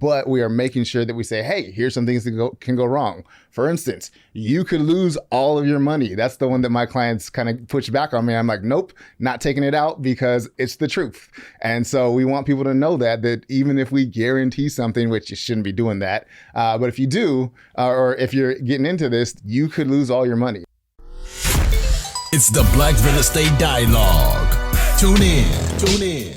but we are making sure that we say, hey, here's some things that can go wrong. For instance, you could lose all of your money. That's the one that my clients kind of push back on me. I'm like, nope, not taking it out because it's the truth. And so we want people to know that even if we guarantee something, which you shouldn't be doing that, but if you do, or if you're getting into this, you could lose all your money. It's the Black Real Estate Dialogue. Tune in.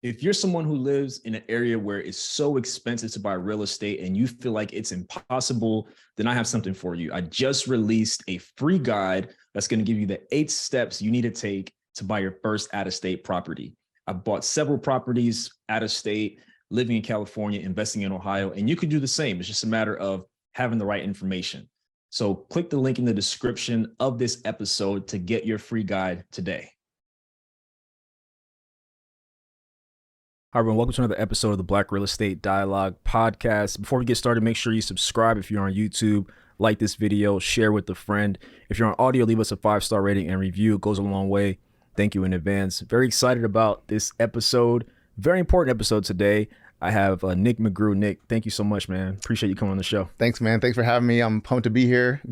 If you're someone who lives in an area where it's so expensive to buy real estate and you feel like it's impossible, then I have something for you. I just released a free guide that's going to give you the 8 steps you need to take to buy your first out-of-state property. I bought several properties out of state, living in California, investing in Ohio, and you could do the same. It's just a matter of having the right information. So click the link in the description of this episode to get your free guide today. Hi, everyone. Welcome to another episode of the Black Real Estate Dialogue podcast. Before we get started, make sure you subscribe if you're on YouTube, like this video, share with a friend. If you're on audio, leave us a 5-star rating and review. It goes a long way. Thank you in advance. Very excited about this episode. Very important episode today. I have Nic McGrue. Nic, thank you so much, man. Appreciate you coming on the show. Thanks, man. Thanks for having me. I'm pumped to be here.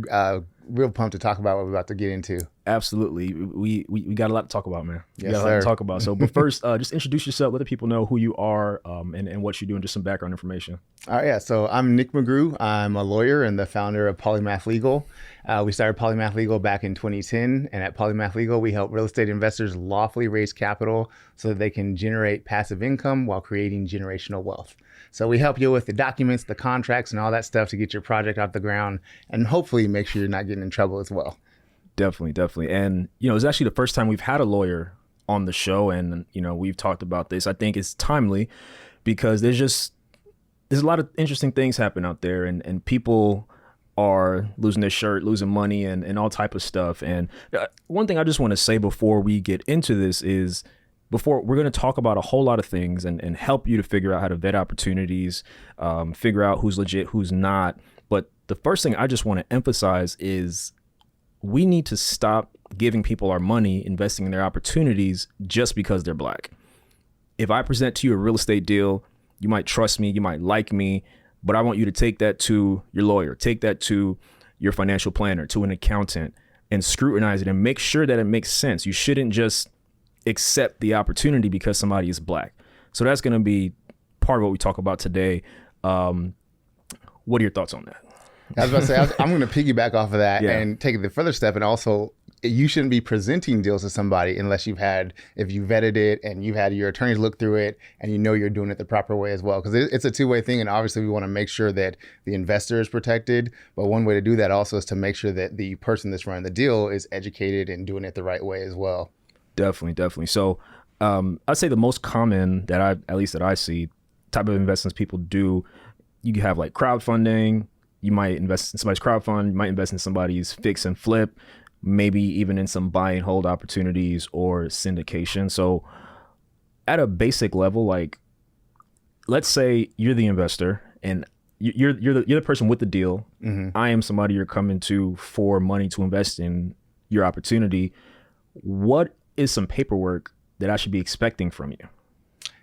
Real pumped to talk about what we're about to get into. Absolutely. We got a lot to talk about, man. Yes, got a lot to talk about. So, but first, just introduce yourself. Let the people know who you are and what you do and just some background information. All right, yeah. So I'm Nic McGrue. I'm a lawyer and the founder of Polymath Legal. We started Polymath Legal back in 2010. And at Polymath Legal, we help real estate investors lawfully raise capital so that they can generate passive income while creating generational wealth. So we help you with the documents, the contracts, and all that stuff to get your project off the ground and hopefully make sure you're not getting in trouble as well. Definitely. And, it's actually the first time we've had a lawyer on the show. And, we've talked about this. I think it's timely because there's a lot of interesting things happen out there and people are losing their shirt, losing money and all type of stuff. And one thing I just want to say before we get into this is we're going to talk about a whole lot of things and help you to figure out how to vet opportunities, figure out who's legit, who's not. But the first thing I just want to emphasize is we need to stop giving people our money, investing in their opportunities just because they're Black. If I present to you a real estate deal, you might trust me, you might like me, but I want you to take that to your lawyer, take that to your financial planner, to an accountant, and scrutinize it and make sure that it makes sense. You shouldn't just accept the opportunity because somebody is Black. So that's going to be part of what we talk about today. What are your thoughts on that? I was about to say, I'm going to piggyback off of that and take it the further step. And also, you shouldn't be presenting deals to somebody unless if you vetted it and you've had your attorneys look through it and you're doing it the proper way as well. Because it's a two-way thing. And obviously, we want to make sure that the investor is protected. But one way to do that also is to make sure that the person that's running the deal is educated and doing it the right way as well. Definitely. So I'd say the most common that I see type of investments people do, you have like crowdfunding. You might invest in somebody's crowdfund, you might invest in somebody's fix and flip, maybe even in some buy and hold opportunities or syndication. So at a basic level, like let's say you're the investor and you're the person with the deal. Mm-hmm. I am somebody you're coming to for money to invest in your opportunity. What is some paperwork that I should be expecting from you?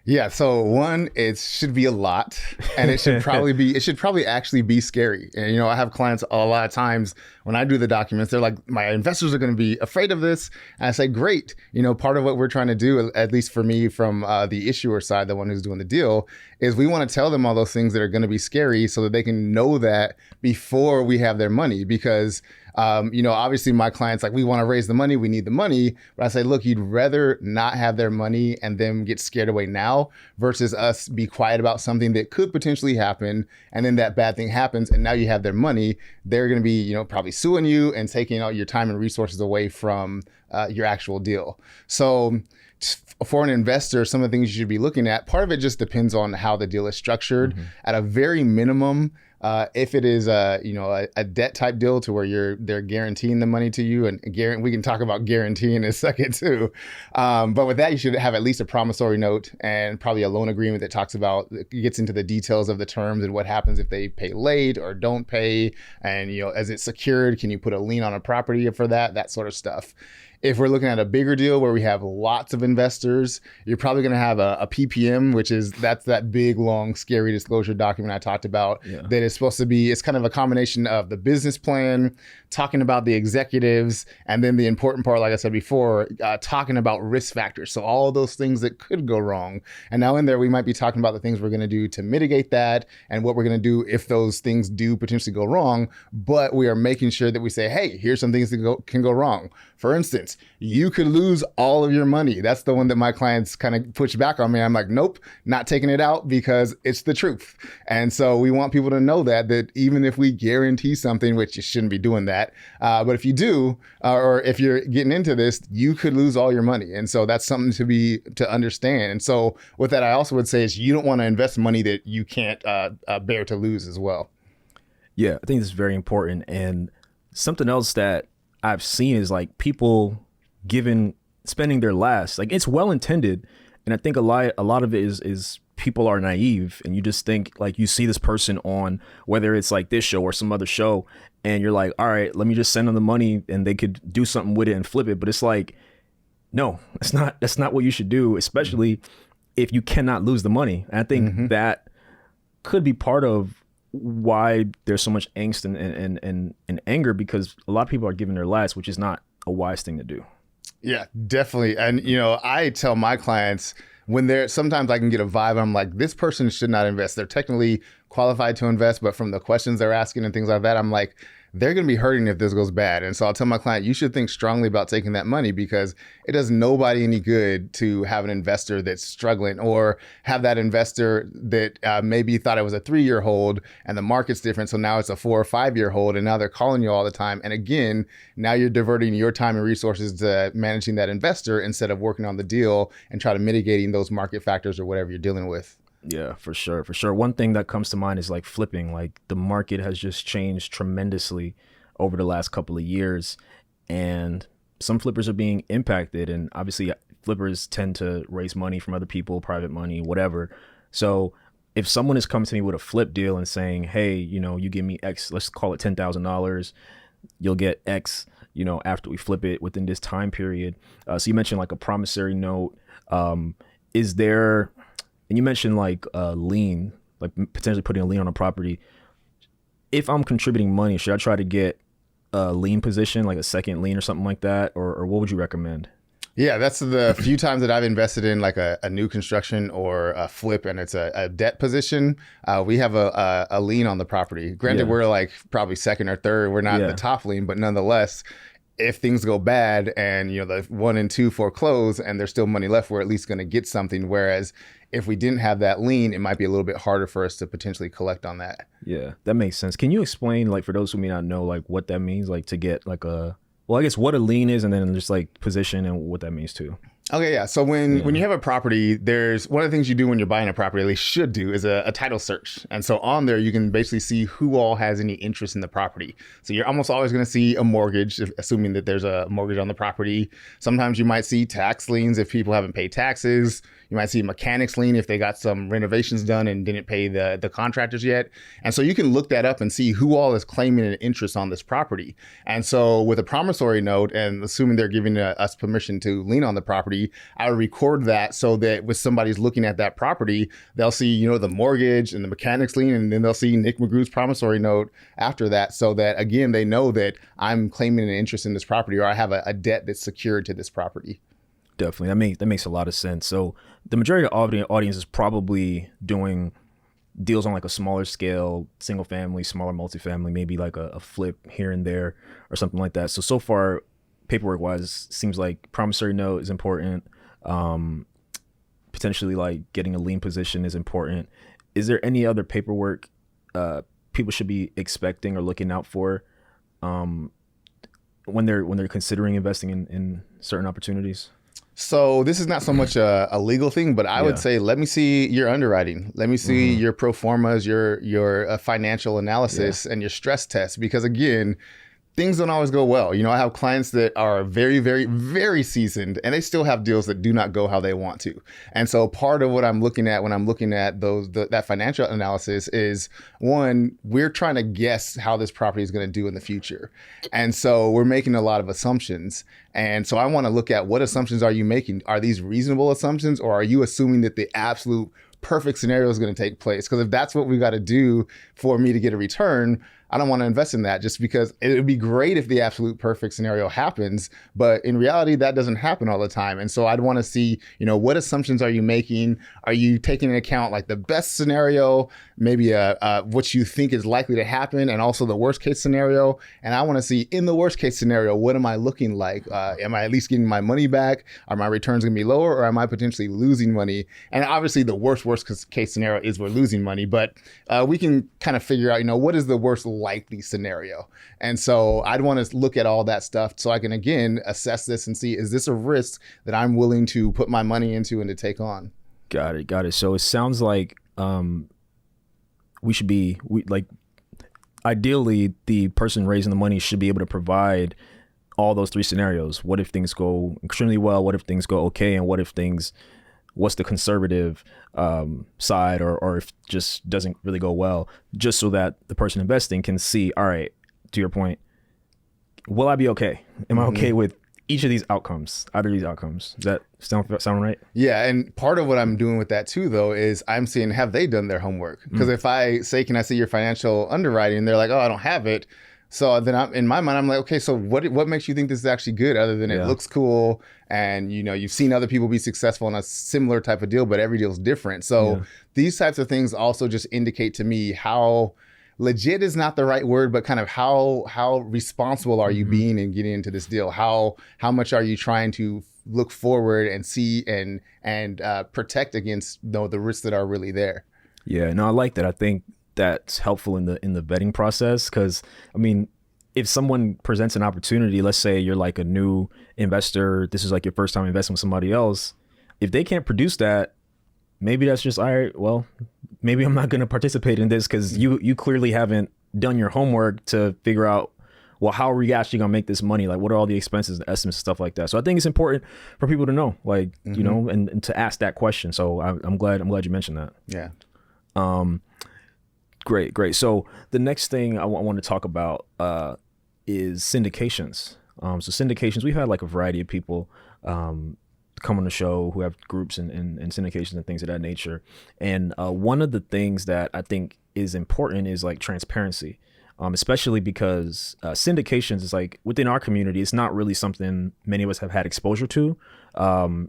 Yeah. So one, it should be a lot and it should probably actually be scary. And, I have clients a lot of times when I do the documents, they're like, my investors are going to be afraid of this. And I say, great. Part of what we're trying to do, at least for me from the issuer side, the one who's doing the deal, is we want to tell them all those things that are going to be scary so that they can know that before we have their money. Because obviously my clients, like, we want to raise the money, we need the money. But I say, look, you'd rather not have their money and them get scared away now versus us be quiet about something that could potentially happen. And then that bad thing happens. And now you have their money. They're going to be, probably suing you and taking all your time and resources away from your actual deal. So for an investor, some of the things you should be looking at, part of it just depends on how the deal is structured. Mm-hmm. At a very minimum, If it is a debt type deal to where they're guaranteeing the money to you, and we can talk about guaranteeing in a second too. But with that, you should have at least a promissory note and probably a loan agreement that talks about, gets into the details of the terms and what happens if they pay late or don't pay. And, as it's secured, can you put a lien on a property for that sort of stuff. If we're looking at a bigger deal where we have lots of investors, you're probably going to have a PPM, that's that big, long, scary disclosure document I talked about. Yeah. That is supposed to be, it's kind of a combination of the business plan, talking about the executives, and then the important part, like I said before, talking about risk factors. So all of those things that could go wrong. And now in there, we might be talking about the things we're going to do to mitigate that and what we're going to do if those things do potentially go wrong. But we are making sure that we say, hey, here's some things that can go wrong. For instance, you could lose all of your money. That's the one that my clients kind of push back on me. I'm like, nope, not taking it out because it's the truth. And so we want people to know that even if we guarantee something, which you shouldn't be doing that, but if you do, or if you're getting into this, you could lose all your money. And so that's something to understand. And so with that, I also would say is you don't want to invest money that you can't bear to lose as well. Yeah, I think this is very important. And something else that I've seen is like people spending their last, like it's well intended. And I think a lot of it is people are naive, and you just think like you see this person on, whether it's like this show or some other show, and you're like, all right, let me just send them the money and they could do something with it and flip it. But it's like, no, that's not what you should do, especially if you cannot lose the money. And I think that could be part of why there's so much angst and anger, because a lot of people are giving their last, which is not a wise thing to do. Yeah, definitely. And, I tell my clients sometimes I can get a vibe. I'm like, this person should not invest. They're technically qualified to invest, but from the questions they're asking and things like that, I'm like, they're going to be hurting if this goes bad. And so I'll tell my client, you should think strongly about taking that money, because it does nobody any good to have an investor that's struggling, or have that investor that maybe thought it was a 3-year hold and the market's different. So now it's a 4 or 5-year hold, and now they're calling you all the time. And again, now you're diverting your time and resources to managing that investor instead of working on the deal and try to mitigating those market factors or whatever you're dealing with. Yeah, for sure. One thing that comes to mind is like flipping. Like the market has just changed tremendously over the last couple of years, and some flippers are being impacted. And obviously flippers tend to raise money from other people, private money, whatever. So if someone is coming to me with a flip deal and saying, hey, you give me X, let's call it $10,000, you'll get X, after we flip it within this time period. So you mentioned like a promissory note. Is there... And you mentioned like a lien, like potentially putting a lien on a property. If I'm contributing money, should I try to get a lien position, like a second lien or something like that? Or what would you recommend? Yeah, that's the few times that I've invested in like a new construction or a flip, and it's a debt position. We have a lien on the property. Granted, we're like probably second or third. We're not the top lien, but nonetheless, if things go bad and the 1 and 2 foreclose and there's still money left, we're at least going to get something. Whereas if we didn't have that lien, it might be a little bit harder for us to potentially collect on that. Yeah, that makes sense. Can you explain, like for those who may not know, like what that means, like to get like I guess what a lien is, and then just like position and what that means too. Okay, yeah. So when you have a property, there's one of the things you do when you're buying a property, at least should do, is a title search. And so on there, you can basically see who all has any interest in the property. So you're almost always going to see a mortgage, assuming that there's a mortgage on the property. Sometimes you might see tax liens if people haven't paid taxes. You might see mechanics lien if they got some renovations done and didn't pay the contractors yet. And so you can look that up and see who all is claiming an interest on this property. And so with a promissory note, and assuming they're giving us permission to lien on the property, I would record that so that when somebody's looking at that property, they'll see, the mortgage and the mechanics lien, and then they'll see Nic McGrue's promissory note after that, so that, again, they know that I'm claiming an interest in this property, or I have a debt that's secured to this property. Definitely. That makes a lot of sense. So the majority of the audience is probably doing deals on like a smaller scale, single family, smaller multifamily, maybe like a flip here and there or something like that. So far, paperwork wise, seems like promissory note is important. Potentially like getting a lien position is important. Is there any other paperwork people should be expecting or looking out for when they're considering investing in certain opportunities? So this is not so much a legal thing, but I would say, let me see your underwriting. Let me see your pro formas, your financial analysis and your stress test. Because again, things don't always go well. I have clients that are very, very, very seasoned and they still have deals that do not go how they want to. And so part of what I'm looking at when I'm looking at that financial analysis is, one, we're trying to guess how this property is going to do in the future. And so we're making a lot of assumptions. And so I want to look at, what assumptions are you making? Are these reasonable assumptions, or are you assuming that the absolute perfect scenario is going to take place? Because if that's what we got to do for me to get a return, I don't want to invest in that, just because it would be great if the absolute perfect scenario happens. But in reality, that doesn't happen all the time. And so I'd want to see, what assumptions are you making? Are you taking into account like the best scenario, maybe what you think is likely to happen, and also the worst case scenario? And I want to see, in the worst case scenario, what am I looking like? Am I at least getting my money back? Are my returns going to be lower, or am I potentially losing money? And obviously the worst case scenario is we're losing money, but we can kind of figure out, what is the worst likely scenario? And so I'd want to look at all that stuff so I can, again, assess this and see, is this a risk that I'm willing to put my money into and to take on? Got it. So it sounds like ideally the person raising the money should be able to provide all those three scenarios. What if things go extremely well? What if things go okay? And what's the conservative side, or if just doesn't really go well, just so that the person investing can see, all right, to your point, will I be okay? Am I okay with each of these outcomes, out of these outcomes? Does that sound right? Yeah. And part of what I'm doing with that too, though, is I'm seeing, have they done their homework? Because if I say, can I see your financial underwriting? And they're like, oh, I don't have it. So then in my mind, I'm like, okay, so what makes you think this is actually good, other than it looks cool and, you've seen other people be successful in a similar type of deal, but every deal is different. So these types of things also just indicate to me how legit is not the right word, but kind of how responsible are you being in getting into this deal? How much are you trying to look forward and see and protect against the risks that are really there? Yeah, no, I like that. I think that's helpful in the vetting process, because if someone presents an opportunity, let's say you're like a new investor, this is like your first time investing with somebody else, if they can't produce that, maybe that's just, all right, well, maybe I'm not going to participate in this, because you clearly haven't done your homework to figure out, well, how are we actually going to make this money? Like, what are all the expenses, the estimates, stuff like that? So I think it's important for people to know, like, and to ask that question. So I'm glad you mentioned that. Yeah. Great. So the next thing I want to talk about is syndications. So syndications, we've had like a variety of people come on the show who have groups and syndications and things of that nature. And one of the things that I think is important is like transparency, especially because syndications is like, within our community, it's not really something many of us have had exposure to.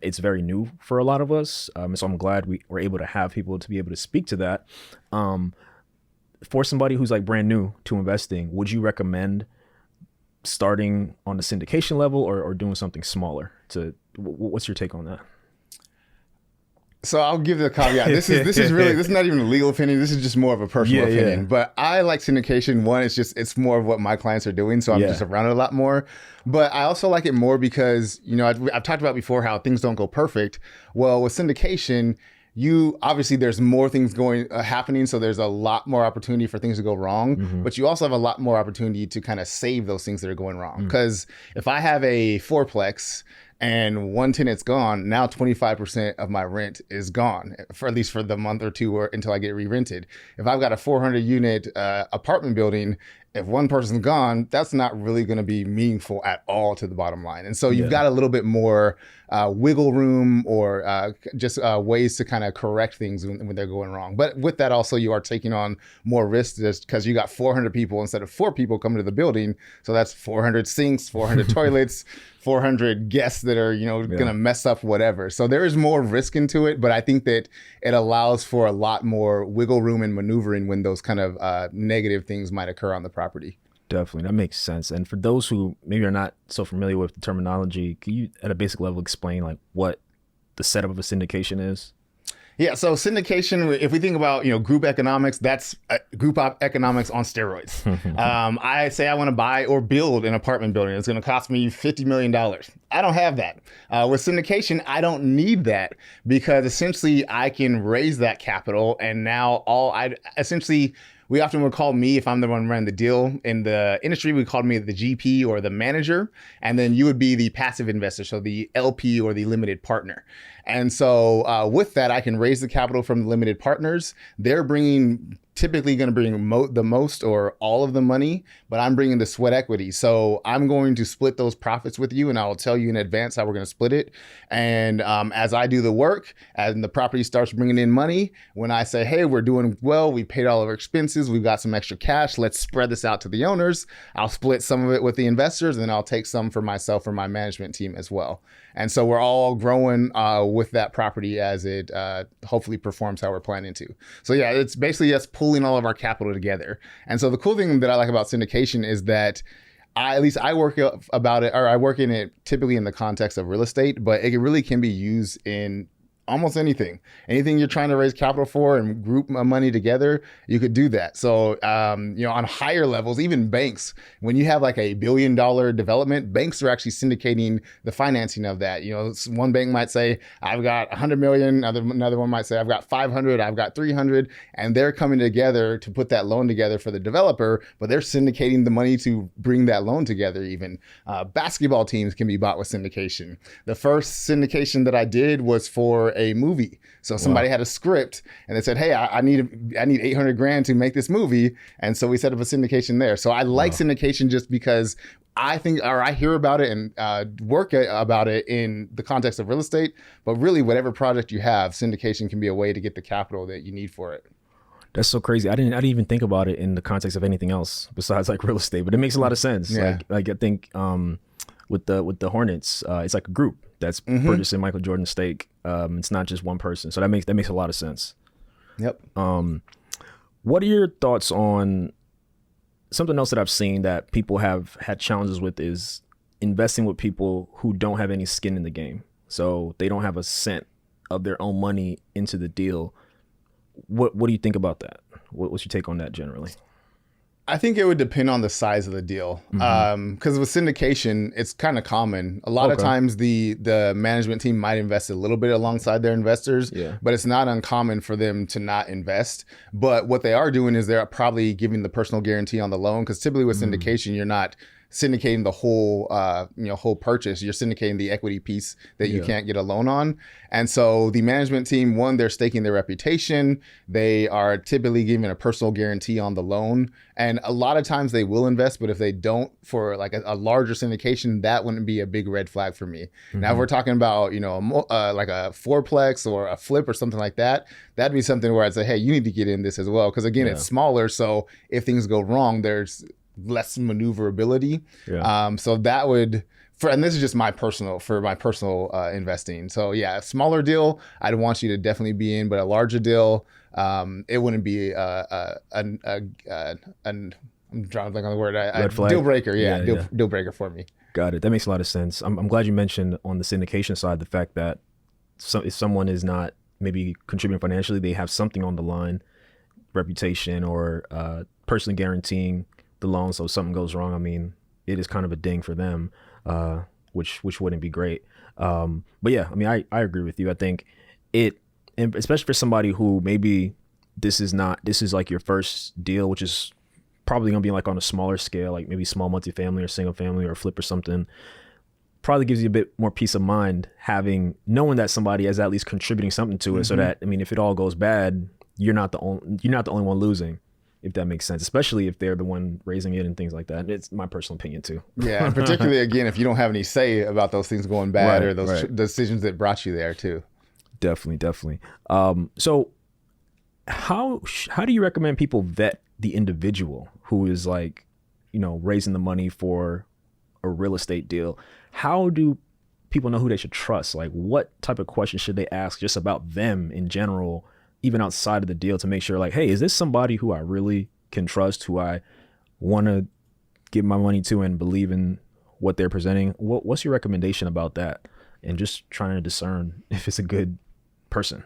It's very new for a lot of us. So I'm glad we were able to have people to be able to speak to that. For somebody who's like brand new to investing, would you recommend starting on the syndication level or doing something smaller? What's your take on that? So I'll give the caveat. This is not even a legal opinion. This is just more of a personal opinion. Yeah. But I like syndication. One, it's more of what my clients are doing, so I'm just around it a lot more. But I also like it more because I've talked about before how things don't go perfect. Well, with syndication, obviously there's more things happening, so there's a lot more opportunity for things to go wrong, but you also have a lot more opportunity to kind of save those things that are going wrong. Because if I have a fourplex and one tenant's gone, now 25% of my rent is gone, for at least for the month or two or until I get re-rented. If I've got a 400 unit apartment building, if one person's gone, that's not really going to be meaningful at all to the bottom line. And so you've got a little bit more wiggle room or just ways to kind of correct things when they're going wrong. But with that also, you are taking on more risks because you got 400 people instead of 4 people coming to the building. So that's 400 sinks, 400 toilets, 400 guests that are, going to mess up whatever. So there is more risk into it, but I think that it allows for a lot more wiggle room and maneuvering when those kind of negative things might occur on the property. Definitely. That makes sense. And for those who maybe are not so familiar with the terminology, can you at a basic level explain like what the setup of a syndication is? Yeah, so syndication, if we think about, group economics, that's group economics on steroids. I say I want to buy or build an apartment building. It's going to cost me $50 million. I don't have that. With syndication, I don't need that because essentially I can raise that capital, and now we often would call me, if I'm the one running the deal in the industry, we called me the GP or the manager, and then you would be the passive investor, so the LP or the limited partner. And so with that, I can raise the capital from the limited partners. They're typically going to bring the most or all of the money, but I'm bringing the sweat equity. So I'm going to split those profits with you, and I'll tell you in advance how we're going to split it. And as I do the work, and the property starts bringing in money, when I say, hey, we're doing well, we paid all of our expenses, we've got some extra cash, let's spread this out to the owners. I'll split some of it with the investors, and then I'll take some for myself or my management team as well. And so we're all growing with that property as it hopefully performs how we're planning to. So yeah, it's basically us pulling all of our capital together. And so the cool thing that I like about syndication is that I work in it typically in the context of real estate, but it really can be used in almost anything you're trying to raise capital for and group money together, you could do that. So, on higher levels, even banks, when you have like a $1 billion development, banks are actually syndicating the financing of that. One bank might say, I've got 100 million. Another one might say, I've got 500, I've got 300. And they're coming together to put that loan together for the developer, but they're syndicating the money to bring that loan together even. Basketball teams can be bought with syndication. The first syndication that I did was for a movie. So somebody had a script and they said, hey, I need 800 grand to make this movie. And so we set up a syndication there. So I like syndication just because I hear about it and work about it in the context of real estate, but really whatever project you have, syndication can be a way to get the capital that you need for it. That's so crazy. I didn't even think about it in the context of anything else besides like real estate, but it makes a lot of sense. Yeah. Like I think with the Hornets, it's like a group that's purchasing Michael Jordan's stake. It's not just one person. So that makes a lot of sense. Yep. What are your thoughts on something else that I've seen that people have had challenges with is investing with people who don't have any skin in the game. So they don't have a cent of their own money into the deal. What do you think about that? What's your take on that generally? I think it would depend on the size of the deal. Because with syndication, it's kind of common. A lot of times the management team might invest a little bit alongside their investors, but it's not uncommon for them to not invest. But what they are doing is they're probably giving the personal guarantee on the loan, because typically with syndication, you're not syndicating the whole purchase. You're syndicating the equity piece that you can't get a loan on. And so the management team, one, they're staking their reputation. They are typically giving a personal guarantee on the loan. And a lot of times they will invest, but if they don't for like a larger syndication, that wouldn't be a big red flag for me. Now, if we're talking about, like a fourplex or a flip or something like that, that'd be something where I'd say, hey, you need to get in this as well. Because again, it's smaller. So if things go wrong, there's less maneuverability. So that would, and this is just my personal investing. So yeah, a smaller deal, I'd want you to definitely be in, but a larger deal, it wouldn't be I'm trying to think on the word. Red flag. Deal breaker. Deal breaker for me. Got it. That makes a lot of sense. I'm glad you mentioned on the syndication side, the fact that if someone is not maybe contributing financially, they have something on the line, reputation or personally guaranteeing the loan. So if something goes wrong, I mean, it is kind of a ding for them, which wouldn't be great. But yeah, I mean, I agree with you. I think and especially for somebody who maybe this is like your first deal, which is probably gonna be like on a smaller scale, like maybe small multifamily or single family or a flip or something, probably gives you a bit more peace of mind knowing that somebody is at least contributing something to it. So that, I mean, if it all goes bad, you're not the only one losing, if that makes sense, especially if they're the one raising it and things like that. It's my personal opinion too. Yeah, and particularly again, if you don't have any say about those things going bad or those decisions that brought you there too. Definitely. So how do you recommend people vet the individual who is like, raising the money for a real estate deal? How do people know who they should trust? Like, what type of questions should they ask just about them in general, even outside of the deal, to make sure like, hey, is this somebody who I really can trust, who I want to give my money to and believe in what they're presenting? What's your recommendation about that? And just trying to discern if it's a good person.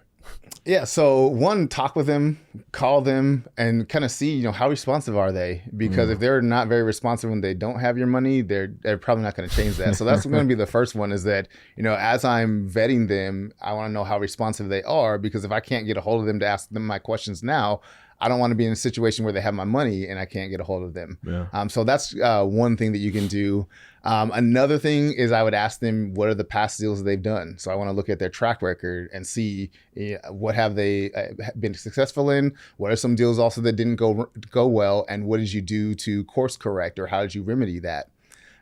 Yeah. So one, talk with them, call them, and kind of see, how responsive are they? Because if they're not very responsive when they don't have your money, they're probably not going to change that. So that's going to be the first one, is that, as I'm vetting them, I want to know how responsive they are, because if I can't get a hold of them to ask them my questions now, I don't want to be in a situation where they have my money and I can't get a hold of them. Yeah. So that's one thing that you can do. Another thing is I would ask them, what are the past deals they've done? So I want to look at their track record and see what have they been successful in? What are some deals also that didn't go well? And what did you do to course correct, or how did you remedy that?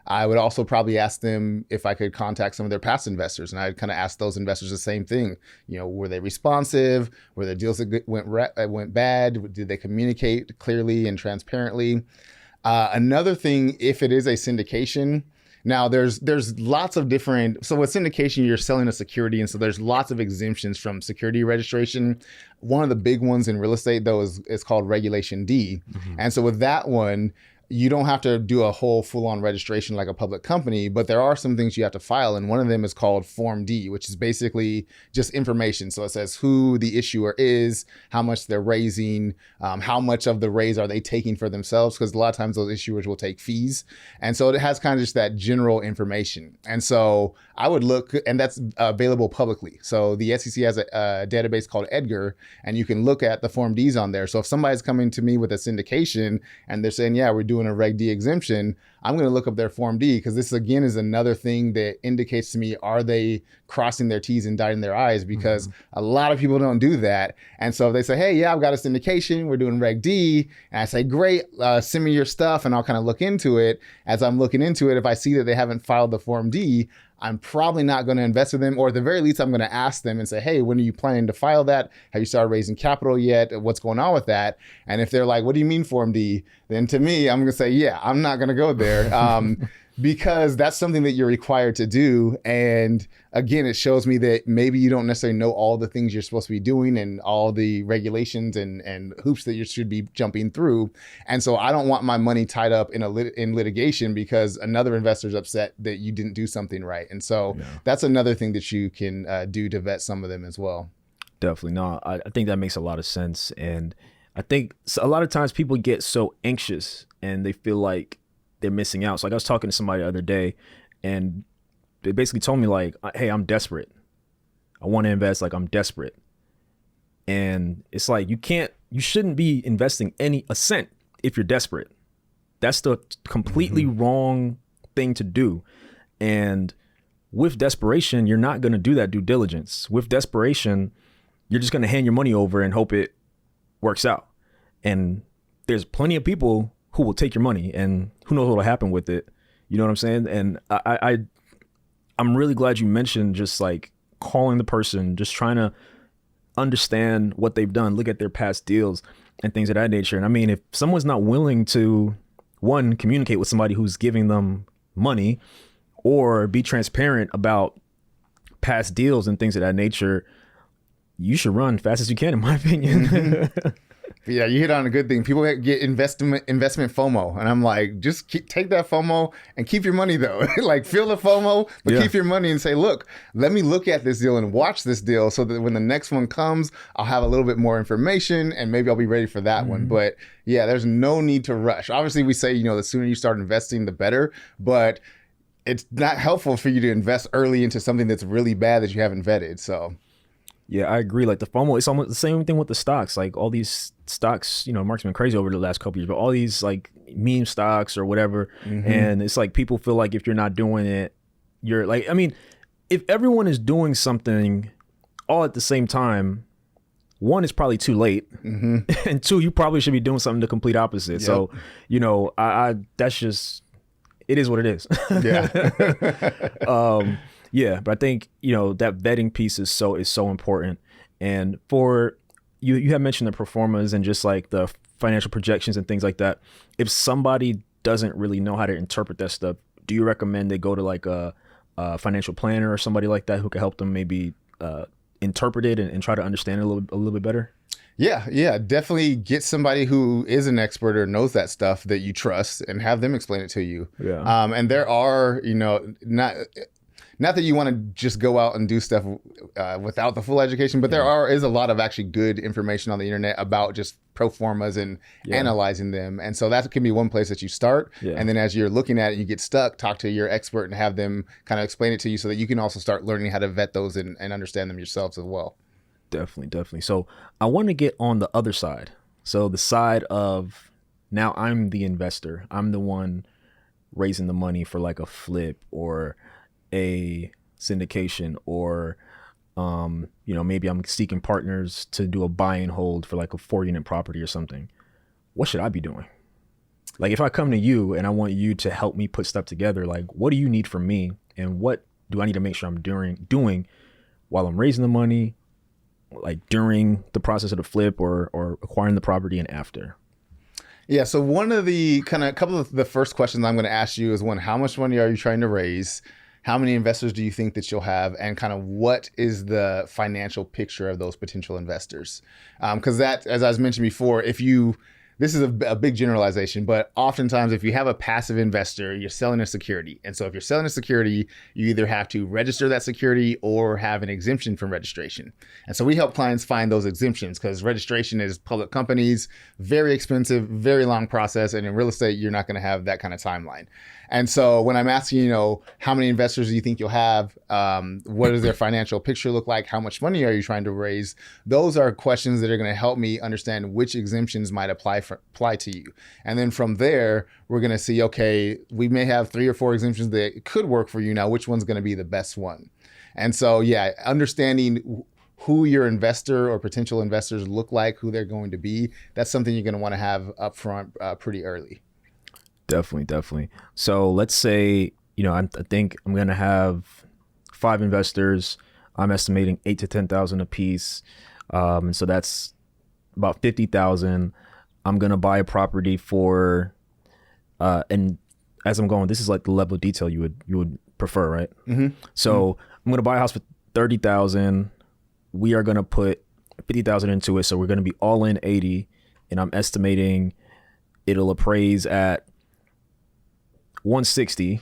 I would also probably ask them if I could contact some of their past investors, and I'd kind of ask those investors the same thing. Were they responsive? Were there deals that went bad? Did they communicate clearly and transparently? Another thing, if it is a syndication, now there's lots of different. So with syndication, you're selling a security, and so there's lots of exemptions from security registration. One of the big ones in real estate, though, is called Regulation D, and so with that one, you don't have to do a whole full-on registration like a public company, but there are some things you have to file, and one of them is called Form D, which is basically just information. So it says who the issuer is, how much they're raising, how much of the raise are they taking for themselves, because a lot of times those issuers will take fees. And so it has kind of just that general information. And so I would look, and that's available publicly. So the SEC has a database called Edgar, and you can look at the Form Ds on there. So if somebody's coming to me with a syndication and they're saying, yeah, we're doing a Reg D exemption, I'm going to look up their Form D, because this again is another thing that indicates to me, are they crossing their T's and dotting their I's? Because a lot of people don't do that. And so if they say, hey, yeah, I've got a syndication, we're doing Reg D, and I say, great, send me your stuff, and I'll kind of look into it. As I'm looking into it, if I see that they haven't filed the Form D, I'm probably not going to invest with them, or at the very least, I'm going to ask them and say, hey, when are you planning to file that? Have you started raising capital yet? What's going on with that? And if they're like, what do you mean Form D? Then to me, I'm going to say, yeah, I'm not going to go there. Because that's something that you're required to do. And again, it shows me that maybe you don't necessarily know all the things you're supposed to be doing and all the regulations and hoops that you should be jumping through. And so I don't want my money tied up in litigation because another investor's upset that you didn't do something right. And so that's another thing that you can do to vet some of them as well. Definitely. No, I think that makes a lot of sense. And I think a lot of times people get so anxious and they feel like they're missing out. So like I was talking to somebody the other day, and they basically told me like, hey, I'm desperate. I want to invest, like I'm desperate. And it's like, you shouldn't be investing a cent if you're desperate. That's the completely wrong thing to do. And with desperation, you're not going to do that due diligence. With desperation, you're just going to hand your money over and hope it works out. And there's plenty of people who will take your money, and who knows what will happen with it. You know what I'm saying? And I'm really glad you mentioned just like calling the person, just trying to understand what they've done, look at their past deals and things of that nature. And I mean, if someone's not willing to, one, communicate with somebody who's giving them money, or be transparent about past deals and things of that nature, you should run fast as you can, in my opinion. Yeah, you hit on a good thing. People get investment FOMO, and I'm like, just take that FOMO and keep your money though. Like, feel the FOMO, but keep your money and say, look, let me look at this deal and watch this deal, so that when the next one comes, I'll have a little bit more information and maybe I'll be ready for that one. But yeah, there's no need to rush. Obviously, we say, the sooner you start investing, the better, but it's not helpful for you to invest early into something that's really bad that you haven't vetted. So. Yeah, I agree. Like the FOMO, it's almost the same thing with the stocks. Like all these stocks, market's been crazy over the last couple of years, but all these like meme stocks or whatever. And it's like people feel like if you're not doing it, you're like, I mean, if everyone is doing something all at the same time, one, is probably too late. And two, you probably should be doing something the complete opposite. Yep. So, I that's just, it is what it is. Yeah. Yeah, but I think, that vetting piece is so important. And for you have mentioned the pro formas and just like the financial projections and things like that. If somebody doesn't really know how to interpret that stuff, do you recommend they go to like a financial planner or somebody like that who can help them maybe interpret it and try to understand it a little bit better? Yeah, definitely get somebody who is an expert or knows that stuff that you trust, and have them explain it to you. Yeah. And there are, not that you want to just go out and do stuff without the full education, but is a lot of actually good information on the internet about just pro formas and analyzing them. And so that can be one place that you start. Yeah. And then as you're looking at it, you get stuck, talk to your expert and have them kind of explain it to you so that you can also start learning how to vet those and understand them yourselves as well. Definitely. So I want to get on the other side. So the side of now I'm the investor. I'm the one raising the money for like a flip or a syndication, or maybe I'm seeking partners to do a buy and hold for like a 4-unit property or something. What should I be doing? Like if I come to you and I want you to help me put stuff together, like what do you need from me, and what do I need to make sure I'm doing while I'm raising the money, like during the process of the flip or acquiring the property and after? Yeah, so one of the couple of the first questions I'm going to ask you is one, how much money are you trying to raise? How many investors do you think that you'll have? And kind of what is the financial picture of those potential investors? Because that, as I was mentioned before, this is a big generalization, but oftentimes if you have a passive investor, you're selling a security. And so if you're selling a security, you either have to register that security or have an exemption from registration. And so we help clients find those exemptions because registration is public companies, very expensive, very long process. And in real estate, you're not going to have that kind of timeline. And so when I'm asking, how many investors do you think you'll have? What does their financial picture look like? How much money are you trying to raise? Those are questions that are going to help me understand which exemptions might apply to you. And then from there, we're going to see, okay, we may have 3 or 4 exemptions that could work for you. Now, which one's going to be the best one? And so, understanding who your investor or potential investors look like, who they're going to be, that's something you're going to want to have up front pretty early. Definitely. So let's say, I think I'm going to have 5 investors. I'm estimating $8,000 to $10,000 a piece. And so that's about $50,000. I'm going to buy a property for, and as I'm going, this is like the level of detail you would prefer, right? Mm-hmm. So I'm going to buy a house for $30,000. We are going to put $50,000 into it. So we're going to be all in 80, and I'm estimating it'll appraise at 160,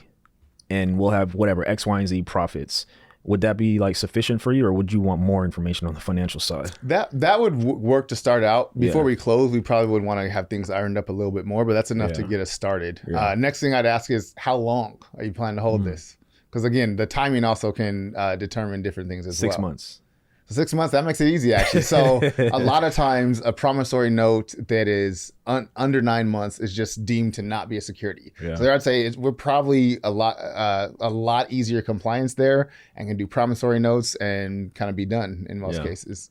and we'll have whatever X, Y, and Z profits. Would that be like sufficient for you, or would you want more information on the financial side? That would work to start out. Before we close, we probably would want to have things ironed up a little bit more, but that's enough to get us started. Yeah. Next thing I'd ask is, how long are you planning to hold this? Because again, the timing also can determine different things as well. 6 months. 6 months, that makes it easy, actually. So a lot of times a promissory note that is under 9 months is just deemed to not be a security. Yeah. So there I'd say we're probably a lot easier compliance there and can do promissory notes and kind of be done in most cases.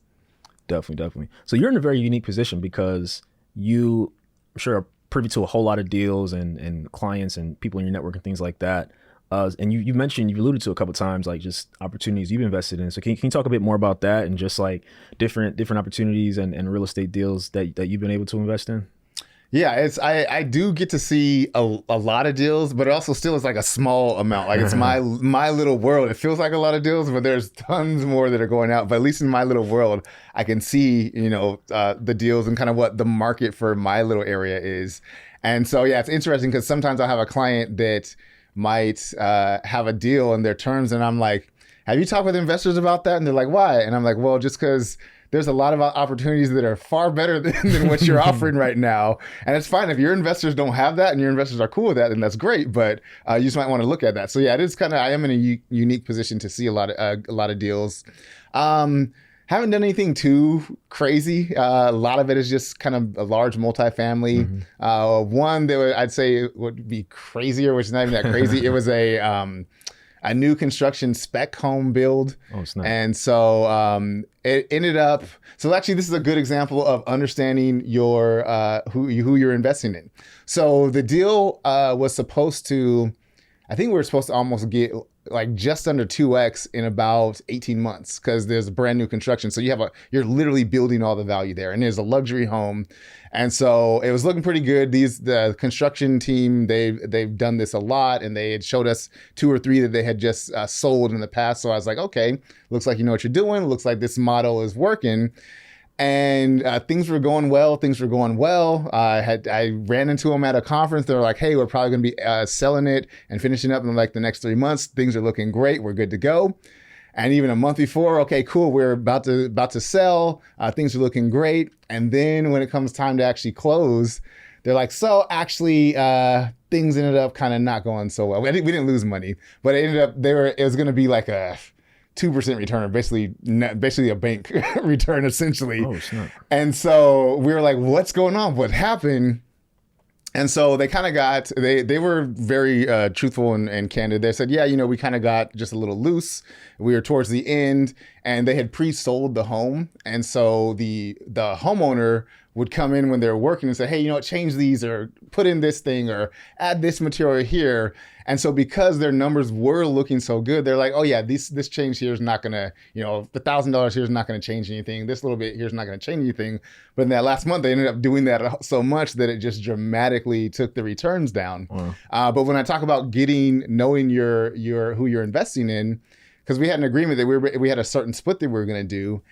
Definitely. So you're in a very unique position because you, I'm sure, are privy to a whole lot of deals and clients and people in your network and things like that. And you mentioned, you alluded to a couple of times, like just opportunities you've invested in. So can you talk a bit more about that and just like different opportunities and real estate deals that you've been able to invest in? Yeah, I do get to see a lot of deals, but it also still is like a small amount. Like it's my little world. It feels like a lot of deals, but there's tons more that are going out. But at least in my little world, I can see, the deals and kind of what the market for my little area is. And so, it's interesting because sometimes I'll have a client that might have a deal in their terms, and I'm like, have you talked with investors about that? And they're like, why? And I'm like, well, just because there's a lot of opportunities that are far better than what you're offering right now. And it's fine if your investors don't have that and your investors are cool with that, then that's great. But you just might want to look at that. So it is I am in a unique position to see a lot of deals. Haven't done anything too crazy. A lot of it is just kind of a large multifamily. One that I'd say would be crazier, which is not even that crazy. It was a new construction spec home build. Oh, it's nice. And so it ended up. So actually, this is a good example of understanding your who you're investing in. So the deal was supposed to. I think we were supposed to almost get like just under 2x in about 18 months because there's brand new construction. So you're literally building all the value there, and there's a luxury home. And so it was looking pretty good. The construction team, they've done this a lot, and they had showed us 2 or 3 that they had just sold in the past. So I was like, okay, looks like you know what you're doing. Looks like this model is working. And things were going well. I ran into them at a conference. They were like, hey, we're probably going to be selling it and finishing up in like the next 3 months. Things are looking great. We're good to go. And even a month before, okay, cool, we're about to sell. Things are looking great. And then when it comes time to actually close, they're like, so actually, things ended up kind of not going so well. We didn't lose money, but it ended up it was going to be like a 2% return, basically a bank return, essentially. Oh, snap. And so we were like, what's going on? What happened? And so they kind of they were very truthful and candid. They said, yeah, we kind of got just a little loose. We were towards the end and they had pre-sold the home. And so the homeowner would come in when they were working and say, hey, change these or put in this thing or add this material here. And so because their numbers were looking so good, they're like, oh yeah, this change here is not going to, the $1,000 here is not going to change anything. This little bit here is not going to change anything. But in that last month, they ended up doing that so much that it just dramatically took the returns down. Wow. But when I talk about knowing your who you're investing in, because we had an agreement that we had a certain split that we were going to do.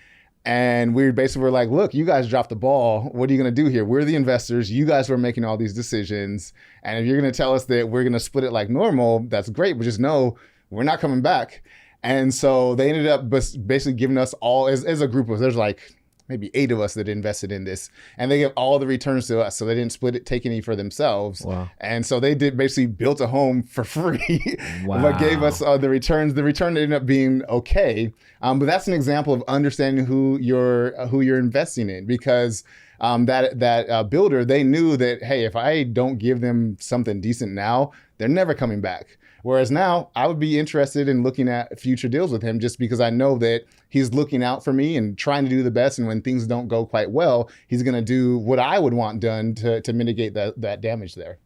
And we basically were like, look, you guys dropped the ball. What are you going to do here? We're the investors. You guys were making all these decisions. And if you're going to tell us that we're going to split it like normal, that's great. But just know we're not coming back. And so they ended up basically giving us all, as a group of, there's like maybe 8 of us that invested in this. And they gave all the returns to us. So they didn't split it, take any for themselves. Wow. And so they basically built a home for free. Wow. But gave us the returns. The return ended up being okay. But that's an example of understanding who you're investing in, because that builder, they knew that, hey, if I don't give them something decent now, they're never coming back. Whereas now I would be interested in looking at future deals with him just because I know that he's looking out for me and trying to do the best. And when things don't go quite well, he's going to do what I would want done to mitigate that damage there.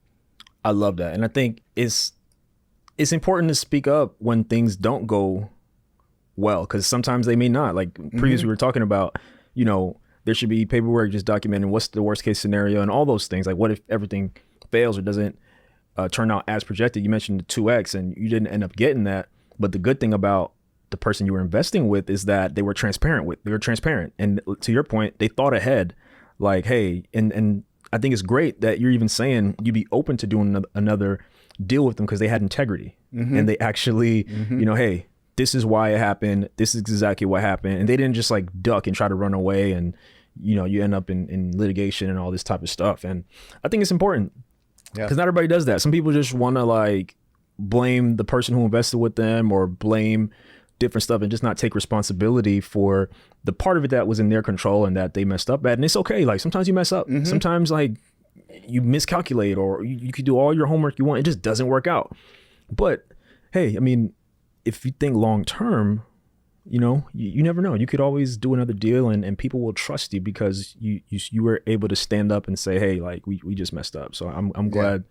I love that. And I think it's important to speak up when things don't go well, because sometimes they may not. Like previously we were talking about, there should be paperwork just documenting what's the worst case scenario and all those things. Like what if everything fails or doesn't turn out as projected? You mentioned the 2x and you didn't end up getting that. But the good thing about the person you were investing with is that they were transparent. And to your point, they thought ahead, like, hey, and I think it's great that you're even saying you'd be open to doing another deal with them because they had integrity and they actually, hey, this is why it happened. This is exactly what happened. And they didn't just like duck and try to run away and, you end up in litigation and all this type of stuff. And I think it's important. Because not everybody does that. Some people just want to like blame the person who invested with them or blame different stuff and just not take responsibility for the part of it that was in their control and that they messed up at. And it's okay. Like sometimes you mess up. Sometimes like you miscalculate or you could do all your homework you want. It just doesn't work out. But hey, I mean, if you think long term, you never know. You could always do another deal and people will trust you because you were able to stand up and say, hey, like we just messed up. So I'm glad,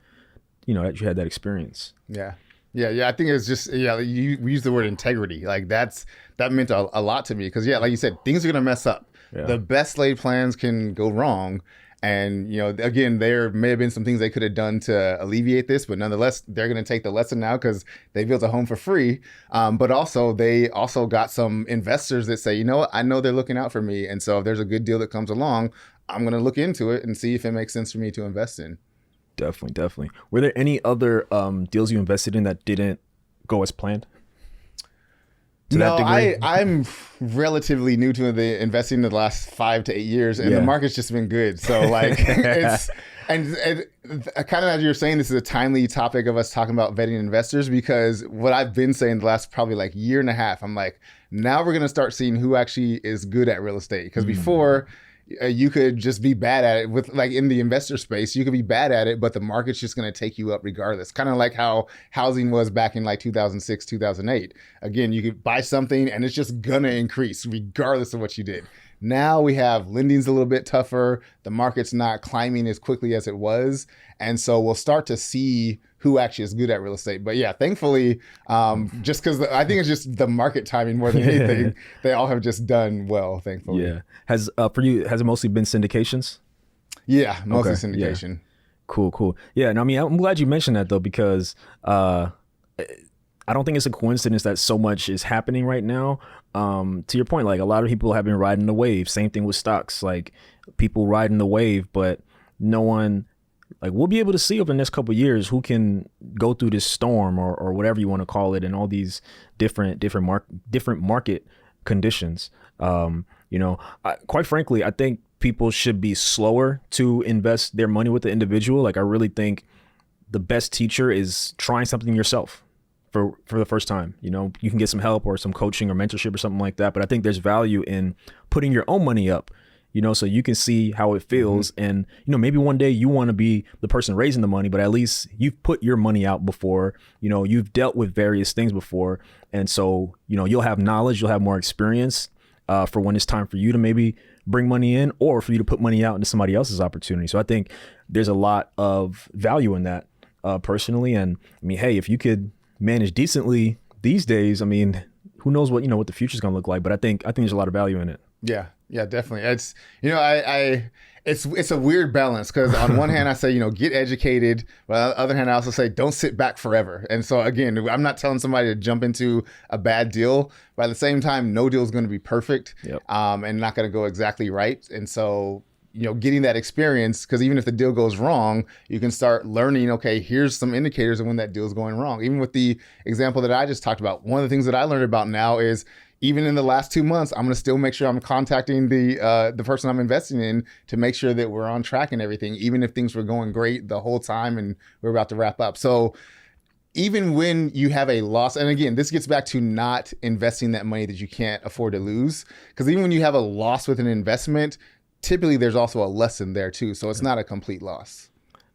that you had that experience. Yeah. I think it's just, we use the word integrity. Like that meant a lot to me because like you said, things are going to mess up. Yeah. The best laid plans can go wrong. And, again, there may have been some things they could have done to alleviate this, but nonetheless, they're going to take the lesson now because they built a home for free. But also, they also got some investors that say, you know what, I know they're looking out for me. And so if there's a good deal that comes along, I'm going to look into it and see if it makes sense for me to invest in. Definitely. Were there any other deals you invested in that didn't go as planned? No, I'm relatively new to the investing in the last 5 to 8 years, and the market's just been good. So like it's and kind of as you're saying, this is a timely topic of us talking about vetting investors because what I've been saying the last probably like year and a half, I'm like, now we're gonna start seeing who actually is good at real estate because before. You could just be bad at it with like in the investor space, you could be bad at it, but the market's just going to take you up regardless. Kind of like how housing was back in like 2006, 2008. Again, you could buy something and it's just going to increase regardless of what you did. Now we have lending's a little bit tougher. The market's not climbing as quickly as it was. And so we'll start to see who actually is good at real estate. But yeah, thankfully, just because I think it's just the market timing more than anything, they all have just done well, thankfully. Yeah. Has for you, has it mostly been syndications? Yeah, mostly syndication. Yeah. Cool. Yeah, and I mean, I'm glad you mentioned that though, because I don't think it's a coincidence that so much is happening right now. To your point, like a lot of people have been riding the wave. Same thing with stocks, like people riding the wave, but no one, like we'll be able to see over the next couple of years who can go through this storm or whatever you want to call it, and all these different market conditions. Quite frankly, I think people should be slower to invest their money with the individual. Like I really think the best teacher is trying something yourself for the first time. You can get some help or some coaching or mentorship or something like that. But I think there's value in putting your own money up, so you can see how it feels. And, maybe one day you want to be the person raising the money, but at least you've put your money out before, you've dealt with various things before. And so, you'll have knowledge, you'll have more experience for when it's time for you to maybe bring money in or for you to put money out into somebody else's opportunity. So I think there's a lot of value in that personally. And I mean, hey, if you could manage decently these days, I mean, who knows what the future's gonna look like, but I think there's a lot of value in it. Yeah, definitely. It's it's a weird balance, because on one hand I say, get educated, but on the other hand I also say don't sit back forever. And so again, I'm not telling somebody to jump into a bad deal, but at the same time, no deal is going to be perfect. Yep. And not going to go exactly right. And so getting that experience, because even if the deal goes wrong, you can start learning, okay, here's some indicators of when that deal is going wrong. Even with the example that I just talked about, one of the things that I learned about now is even in the last 2 months, I'm going to still make sure I'm contacting the person I'm investing in to make sure that we're on track and everything, even if things were going great the whole time and we're about to wrap up. So even when you have a loss, and again, this gets back to not investing that money that you can't afford to lose, because even when you have a loss with an investment, typically there's also a lesson there too. So it's not a complete loss.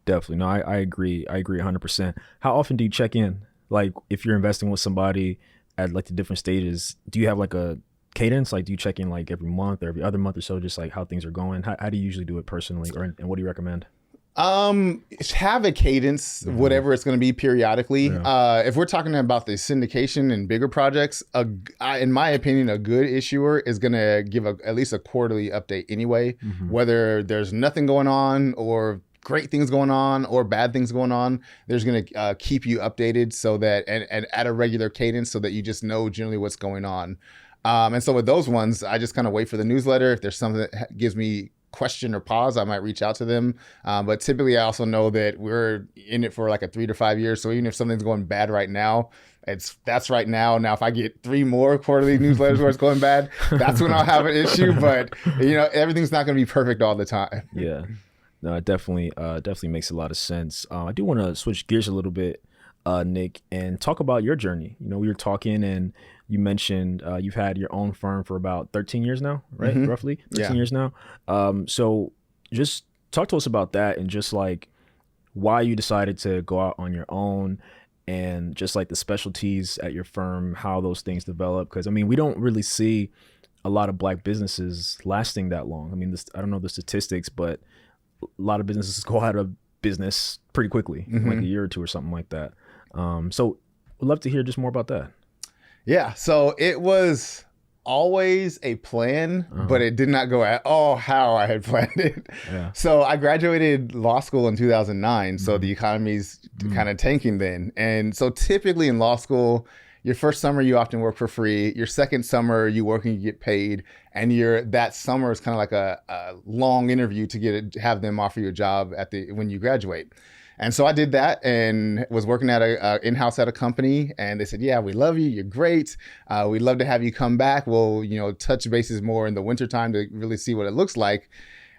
Definitely. No, I agree. I agree 100%. How often do you check in? Like if you're investing with somebody at like the different stages, do you have like a cadence? Like do you check in like every month or every other month or so, just like how things are going? How do you usually do it personally, and what do you recommend? Have a cadence, whatever it's going to be periodically. Yeah. If we're talking about the syndication and bigger projects, in my opinion, a good issuer is going to give at least a quarterly update anyway, whether there's nothing going on or great things going on or bad things going on. There's going to keep you updated so that, and at a regular cadence, so that you just know generally what's going on. And so with those ones, I just kind of wait for the newsletter. If there's something that gives me question or pause, I might reach out to them. But typically I also know that we're in it for like a 3 to 5 years. So even if something's going bad right now, that's right now. Now, if I get 3 more quarterly newsletters where it's going bad, that's when I'll have an issue. But everything's not going to be perfect all the time. Yeah, no, it definitely makes a lot of sense. I do want to switch gears a little bit, Nic, and talk about your journey. We were talking and you mentioned you've had your own firm for about 13 years now, right? Roughly 13 years now. So just talk to us about that and just like why you decided to go out on your own and just like the specialties at your firm, how those things develop. Because I mean, we don't really see a lot of Black businesses lasting that long. I mean, I don't know the statistics, but a lot of businesses go out of business pretty quickly, like a year or 2 or something like that. So we'd love to hear just more about that. Yeah, so it was always a plan, but it did not go at all how I had planned it. Yeah. So I graduated law school in 2009, so the economy's kind of tanking then. And so typically in law school, your first summer, you often work for free. Your second summer, you work and you get paid. And that summer is kind of like a long interview to have them offer you a job when you graduate. And so I did that and was working at in-house at a company, and they said, yeah, we love you. You're great. We'd love to have you come back. We'll, touch bases more in the wintertime to really see what it looks like.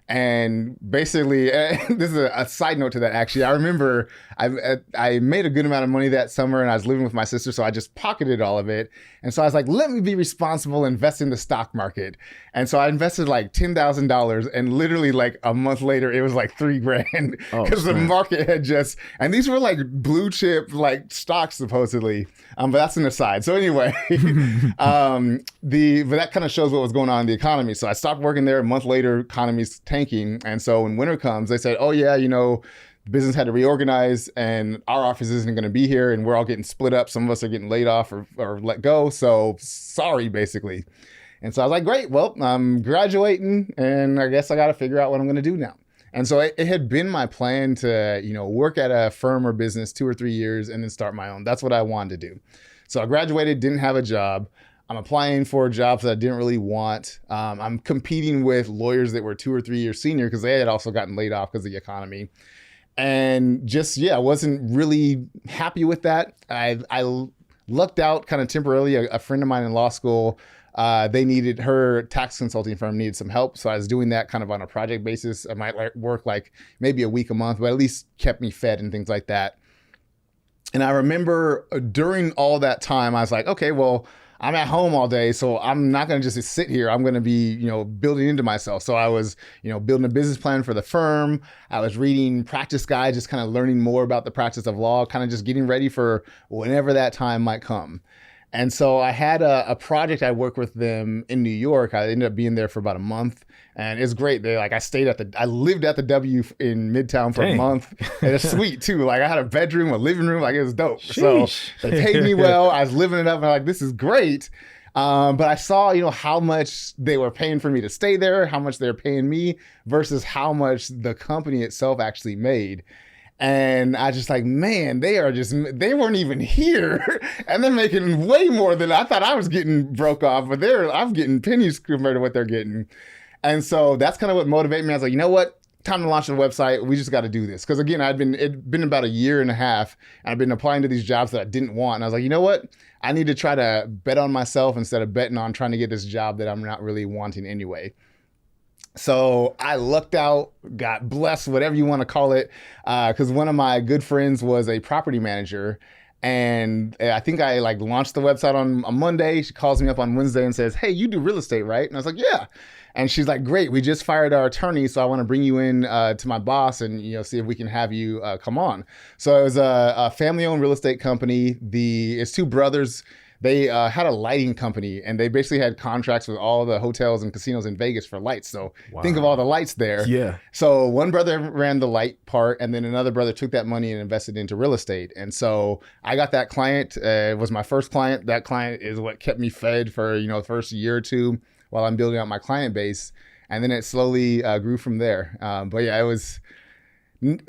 And basically, this is a side note to that, actually. I remember I made a good amount of money that summer and I was living with my sister, so I just pocketed all of it. And so I was like, let me be responsible, invest in the stock market. And so I invested like $10,000, and literally like a month later, it was like $3,000 because the market had and these were like blue chip like stocks supposedly. But that's an aside. So anyway, but that kind of shows what was going on in the economy. So I stopped working there. A month later, economy's tanking. And so when winter comes, they said, oh yeah, the business had to reorganize and our office isn't going to be here and we're all getting split up. Some of us are getting laid off or let go. So sorry, basically. And so I was like, great, well, I'm graduating and I guess I got to figure out what I'm going to do now. And so it had been my plan to, work at a firm or business 2 or 3 years and then start my own. That's what I wanted to do. So I graduated, didn't have a job. I'm applying for jobs that I didn't really want. I'm competing with lawyers that were 2 or 3 years senior because they had also gotten laid off because of the economy. And just, I wasn't really happy with that. I lucked out kind of temporarily. A friend of mine in law school, her tax consulting firm needed some help. So I was doing that kind of on a project basis. I might work like maybe a week, a month, but at least kept me fed and things like that. And I remember during all that time, I was like, okay, well, I'm at home all day, so I'm not going to just sit here. I'm going to be, building into myself. So I was, building a business plan for the firm. I was reading practice guides, just kind of learning more about the practice of law, kind of just getting ready for whenever that time might come. And so I had a project. I worked with them in New York. I ended up being there for about a month, and it's great. I lived at the W in Midtown for a month. And it's sweet too. Like I had a bedroom, a living room. Like it was dope. Sheesh. So they paid me well. I was living it up, and I'm like, this is great. But I saw, how much they were paying for me to stay there, how much they're paying me versus how much the company itself actually made. And I just like, man, they weren't even here. And they're making way more than I thought I was getting broke off, but I'm getting pennies compared to what they're getting. And so that's kind of what motivated me. I was like, you know what? Time to launch a website. We just got to do this. Because again, it'd been about a year and a half, and I've been applying to these jobs that I didn't want. And I was like, you know what? I need to try to bet on myself instead of betting on trying to get this job that I'm not really wanting anyway. So I lucked out, got blessed, whatever you want to call it, because one of my good friends was a property manager. And I think I launched the website on a Monday. She calls me up on Wednesday and says, hey, you do real estate, right? And I was like, yeah. And she's like, great, we just fired our attorney, so I want to bring you in to my boss and see if we can have you come on. So it was a family-owned real estate company. It's two brothers. They had a lighting company, and they basically had contracts with all the hotels and casinos in Vegas for lights. So Think of all the lights there. Yeah. So one brother ran the light part, and then another brother took that money and invested into real estate. And so I got that client. It was my first client. That client is what kept me fed for the first year or two while I'm building out my client base. And then it slowly grew from there. But yeah, it was...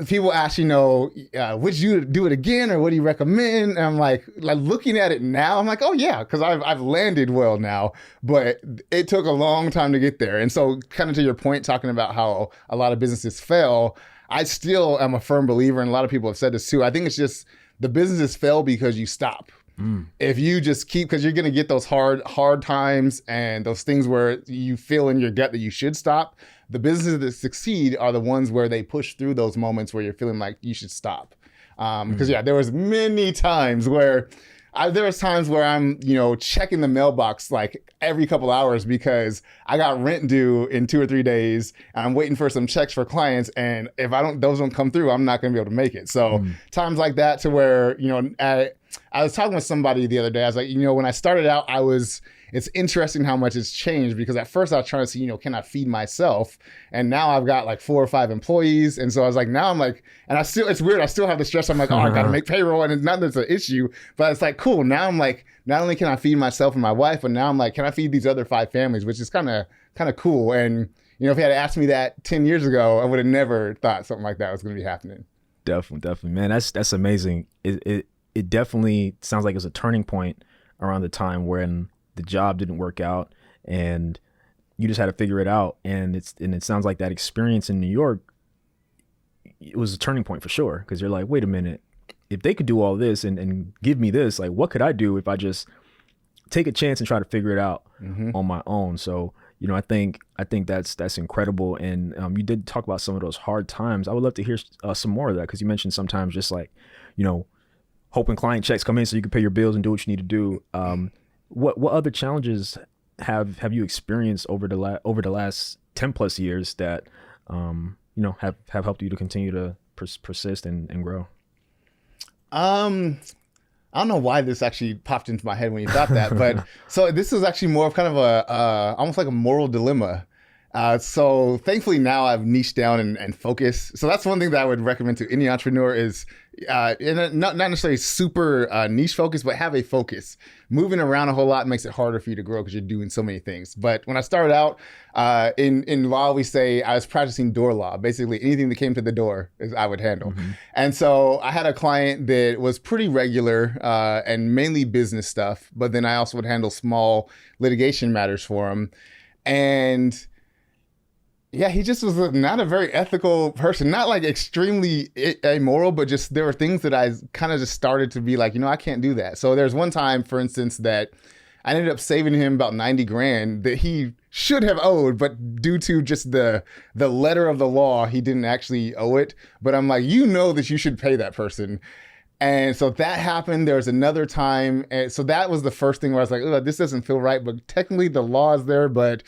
People ask, would you do it again or what do you recommend? And I'm like looking at it now, I'm like, oh yeah, because I've landed well now, but it took a long time to get there. And so kind of to your point, talking about how a lot of businesses fail, I still am a firm believer, and a lot of people have said this too. I think it's just the businesses fail because you stop. If you just keep, because you're going to get those hard times and those things where you feel in your gut that you should stop. The businesses that succeed are the ones where they push through those moments where you're feeling like you should stop. Because there was many times where I'm, checking the mailbox like every couple hours because I got rent due in 2 or 3 days and I'm waiting for some checks for clients. And if those don't come through, I'm not going to be able to make it. So times like that to where, I was talking with somebody the other day. I was like, when I started out, it's interesting how much it's changed because at first I was trying to see, can I feed myself? And now I've got like 4 or 5 employees. And so I was like, now I'm like, and it's weird. I still have the stress. I'm like, I got to make payroll, and it's not that it's an issue, but it's like, cool. Now I'm like, not only can I feed myself and my wife, but now I'm like, can I feed these other 5 families, which is kind of cool. And, if you had asked me that 10 years ago, I would have never thought something like that was going to be happening. Definitely, man. That's amazing. It definitely sounds like it was a turning point around the time when the job didn't work out and you just had to figure it out. And it sounds like that experience in New York, it was a turning point for sure. Because you're like, wait a minute, if they could do all this and give me this, like what could I do if I just take a chance and try to figure it out on my own? So, I think that's incredible. And you did talk about some of those hard times. I would love to hear some more of that, because you mentioned sometimes just like, hoping client checks come in so you can pay your bills and do what you need to do. What other challenges have you experienced over the last 10 plus years that have helped you to continue to persist and grow? I don't know why this actually popped into my head when you thought that, but so this is actually more of kind of almost like a moral dilemma. So thankfully now I've niched down and focused. So that's one thing that I would recommend to any entrepreneur is not necessarily super niche focus, but have a focus. Moving around a whole lot makes it harder for you to grow because you're doing so many things. But when I started out in law, we say I was practicing door law. Basically, anything that came to the door is I would handle. And so I had a client that was pretty regular and mainly business stuff, but then I also would handle small litigation matters for him. And yeah, he just was not a very ethical person, not like extremely immoral, but just there were things that I kind of just started to be like, I can't do that. So there's one time, for instance, that I ended up saving him about 90 grand that he should have owed, but due to just the letter of the law, he didn't actually owe it. But I'm like, that you should pay that person. And so that happened. There was another time. And so that was the first thing where I was like, oh, this doesn't feel right. But technically the law is there, but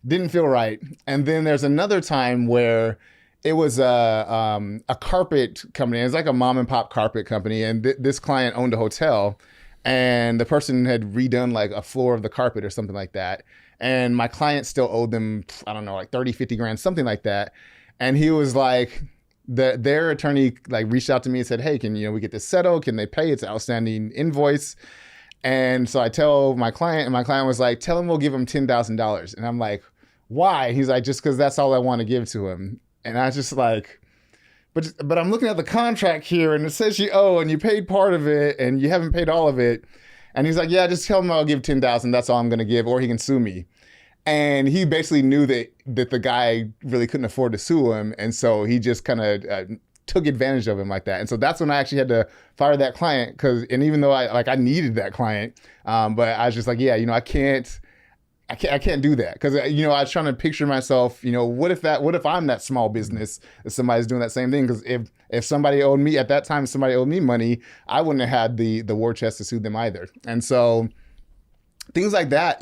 didn't feel right. And then there's another time where it was a carpet company. It was like a mom and pop carpet company. And this client owned a hotel, and the person had redone like a floor of the carpet or something like that. And my client still owed them, I don't know, like 30, 50 grand, something like that. And he was like, their attorney like reached out to me and said, hey, can we get this settled? Can they pay? It's an outstanding invoice. And so I tell my client, and my client was like, tell him we'll give him $10,000. And I'm like, why? He's like, just because that's all I want to give to him. And I was just like, but I'm looking at the contract here, and it says you owe, and you paid part of it, and you haven't paid all of it. And he's like, yeah, just tell him I'll give $10,000. That's all I'm going to give, or he can sue me. And he basically knew that the guy really couldn't afford to sue him. And so he just kind of took advantage of him like that. And so that's when I actually had to fire that client, and even though I needed that client, but I was just like, yeah, I can't do that, because I was trying to picture myself, what if I'm that small business that somebody's doing that same thing? Because if somebody owed me at that time, somebody owed me money, I wouldn't have had the war chest to sue them either. And so things like that,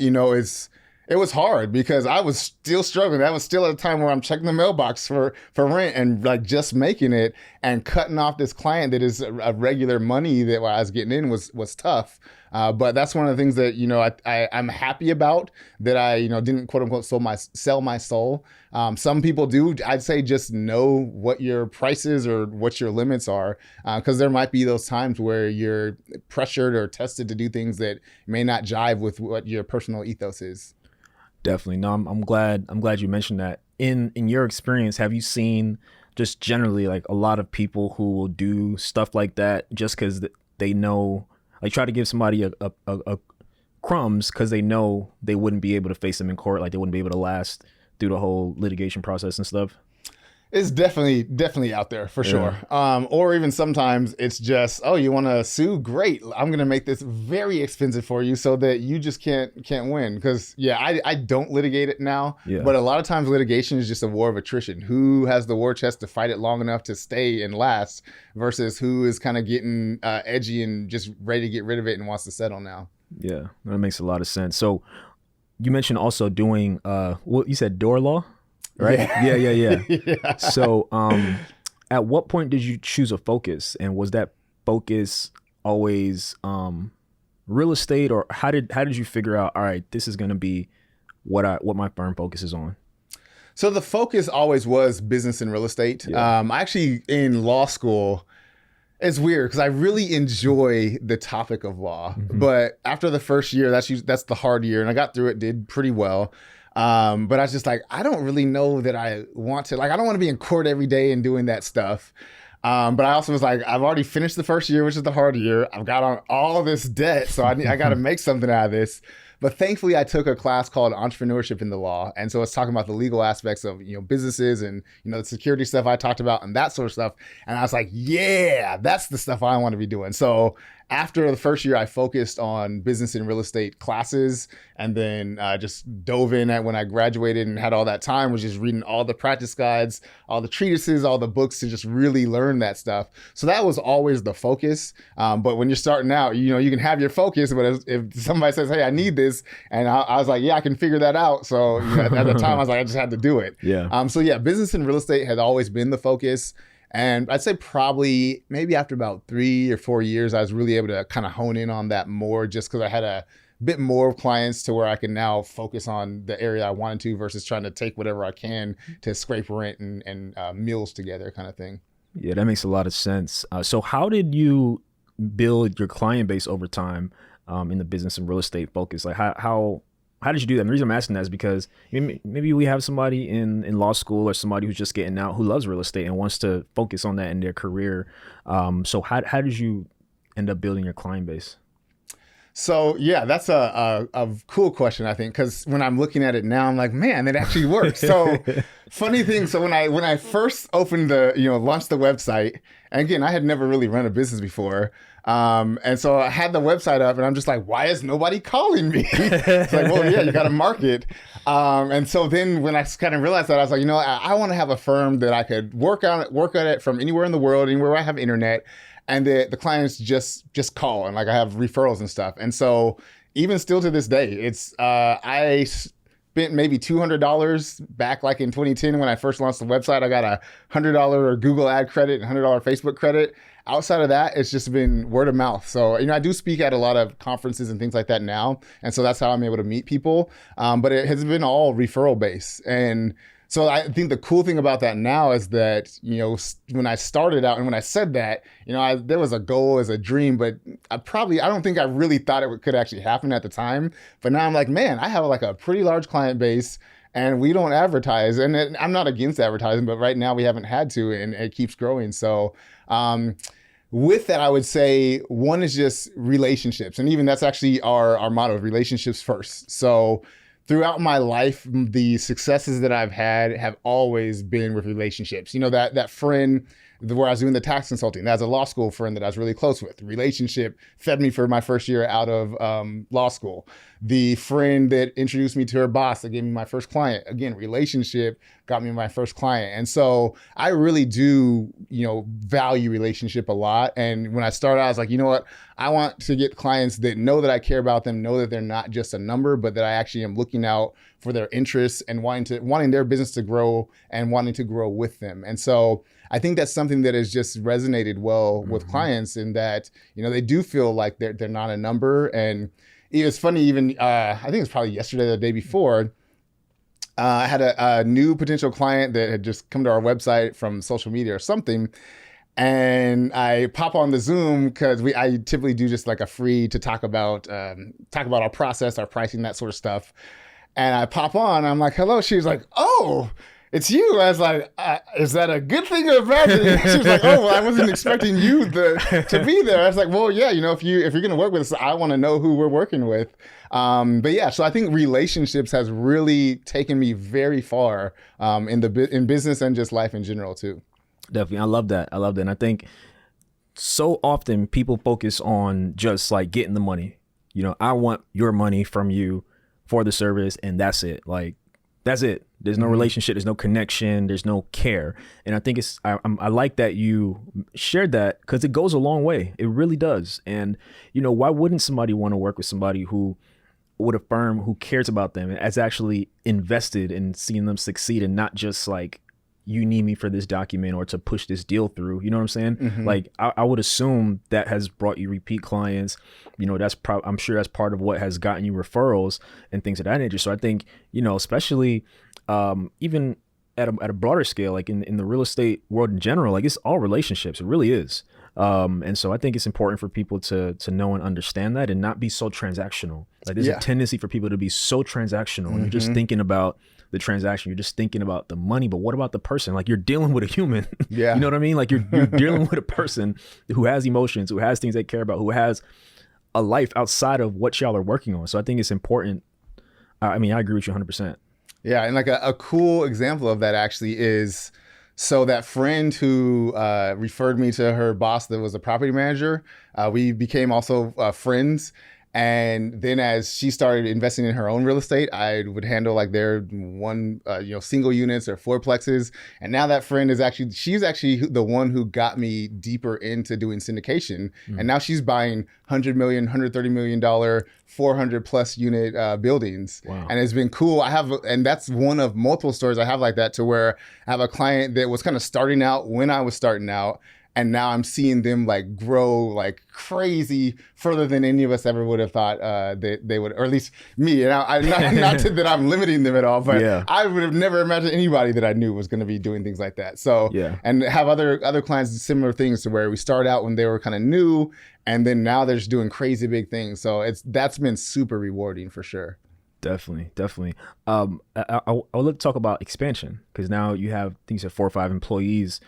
it was hard because I was still struggling. That was still at a time where I'm checking the mailbox for rent and like just making it, and cutting off this client that is a regular money that I was getting in was tough. But that's one of the things that, I'm happy about, that I, didn't quote unquote sell my soul. Some people do. I'd say just know what your prices or what your limits are, because there might be those times where you're pressured or tested to do things that may not jive with what your personal ethos is. Definitely. No, I'm glad you mentioned that. In your experience, have you seen just generally like a lot of people who will do stuff like that just because they know, like try to give somebody a crumbs because they know they wouldn't be able to face them in court, like they wouldn't be able to last through the whole litigation process and stuff? It's definitely out there for sure. Or even sometimes it's just, oh, you want to sue? Great. I'm going to make this very expensive for you so that you just can't win. Because I don't litigate it now, but a lot of times litigation is just a war of attrition. Who has the war chest to fight it long enough to stay and last versus who is kind of getting edgy and just ready to get rid of it and wants to settle now. Yeah, that makes a lot of sense. So you mentioned also doing, you said door law? Right? Yeah. So at what point did you choose a focus? And was that focus always real estate, or how did you figure out, all right, this is going to be what my firm focuses on? So the focus always was business and real estate. I actually, in law school, it's weird because I really enjoy the topic of law. But after the first year, that's the hard year, and I got through it, did pretty well. But I was just like, I don't really know that I want to, I don't want to be in court every day and doing that stuff. But I also was like, I've already finished the first year, which is the hard year. I've got on all this debt, so I got to make something out of this. But thankfully, I took a class called Entrepreneurship in the Law. And so it's talking about the legal aspects of, businesses and, the security stuff I talked about and that sort of stuff. And I was like, yeah, that's the stuff I want to be doing. So after the first year, I focused on business and real estate classes, and then just dove in at when I graduated and had all that time, was just reading all the practice guides, all the treatises, all the books to just really learn that stuff. So that was always the focus. But when you're starting out, you can have your focus, but if somebody says, hey, I need this, and I was like, yeah, I can figure that out. So at the time, I was like, I just had to do it. Yeah. So business and real estate had always been the focus. And I'd say probably maybe after about 3 or 4 years, I was really able to kind of hone in on that more, just because I had a bit more clients to where I can now focus on the area I wanted to versus trying to take whatever I can to scrape rent and meals together kind of thing. Yeah, that makes a lot of sense. So how did you build your client base over time in the business and real estate focus? Like how did you do that? And the reason I'm asking that is because maybe we have somebody in law school or somebody who's just getting out who loves real estate and wants to focus on that in their career. So how did you end up building your client base? So yeah, that's a cool question, I think, because when I'm looking at it now, I'm like, man, it actually works. So funny thing. So when I first opened launched the website, and again, I had never really run a business before. And so I had the website up and I'm just like, why is nobody calling me? It's like, well, yeah, you got to market. And so then when I kind of realized that, I was like, I want to have a firm that I could work on it from anywhere in the world, anywhere I have internet. And the clients just call, and like I have referrals and stuff. And so even still to this day, it's I spent maybe $200 back like in 2010 when I first launched the website. I got a $100 Google ad credit and $100 Facebook credit. Outside of that, it's just been word of mouth. So, I do speak at a lot of conferences and things like that now. And so that's how I'm able to meet people. But it has been all referral based. And so I think the cool thing about that now is that, when I started out and when I said that, there was a goal as a dream, but I don't think I really thought it could actually happen at the time. But now I'm like, man, I have like a pretty large client base and we don't advertise. And I'm not against advertising, but right now we haven't had to, and it keeps growing. So with that, I would say one is just relationships. And even that's actually our motto, relationships first. So throughout my life, the successes that I've had have always been with relationships. That friend where I was doing the tax consulting, that's a law school friend that I was really close with. Relationship fed me for my first year out of law school. The friend that introduced me to her boss that gave me my first client, again, relationship got me my first client. And so I really do, value relationship a lot. And when I started, I was like, you know what? I want to get clients that know that I care about them, know that they're not just a number, but that I actually am looking out for their interests and wanting their business to grow and wanting to grow with them. And so I think that's something that has just resonated well with clients in that, they do feel like they're not a number. And it's funny, even I think it's probably yesterday or the day before, I had a new potential client that had just come to our website from social media or something. And I pop on the Zoom because I typically do just like a free to talk about our process, our pricing, that sort of stuff. And I pop on, I'm like, hello. She was like, oh, it's you. I was like, is that a good thing or a bad thing? She was like, oh, well, I wasn't expecting you to be there. I was like, well, yeah, if you're going to work with us, I want to know who we're working with. But yeah, so I think relationships has really taken me very far in business and just life in general too. Definitely. I love that. And I think so often people focus on just like getting the money. I want your money from you for the service, and that's it. Like, that's it. There's no relationship. There's no connection. There's no care. And I think I like that you shared that because it goes a long way. It really does. And, why wouldn't somebody want to work with somebody with a firm who cares about them and has actually invested in seeing them succeed and not just like, you need me for this document or to push this deal through. You know what I'm saying? Mm-hmm. Like I would assume that has brought you repeat clients. I'm sure that's part of what has gotten you referrals and things of that nature. So I think, especially even at a broader scale, like in the real estate world in general, like it's all relationships. It really is. And so I think it's important for people to know and understand that and not be so transactional. Like there's a tendency for people to be so transactional and you're just thinking about the transaction. You're just thinking about the money, but what about the person? Like you're dealing with a human. Yeah. You know what I mean? Like you're dealing with a person who has emotions, who has things they care about, who has a life outside of what y'all are working on. So I think it's important. I agree with you 100%. Yeah. And like a cool example of that actually is, so that friend who referred me to her boss that was a property manager, we became also friends. And then as she started investing in her own real estate, I would handle like their single units or fourplexes. And now that friend she's actually the one who got me deeper into doing syndication. And now she's buying $100 million, $130 million, 400 plus unit buildings. Wow. And it's been cool. And that's one of multiple stories I have like that, to where I have a client that was kind of starting out when I was starting out. And now I'm seeing them like grow like crazy further than any of us ever would have thought they would, or at least me. And not that I'm limiting them at all, but I would have never imagined anybody that I knew was going to be doing things like that. So, and have other clients do similar things to where we started out when they were kind of new, and then now they're just doing crazy big things. So that's been super rewarding for sure. Definitely. I would love to talk about expansion, because now you have, I think you said 4 or 5 employees.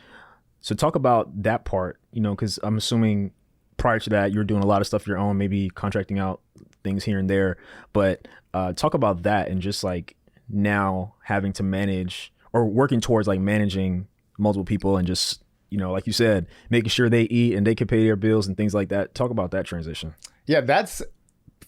So talk about that part, because I'm assuming prior to that, you were doing a lot of stuff of your own, maybe contracting out things here and there. But talk about that, and just like now having to manage or working towards like managing multiple people, and just, like you said, making sure they eat and they can pay their bills and things like that. Talk about that transition. Yeah,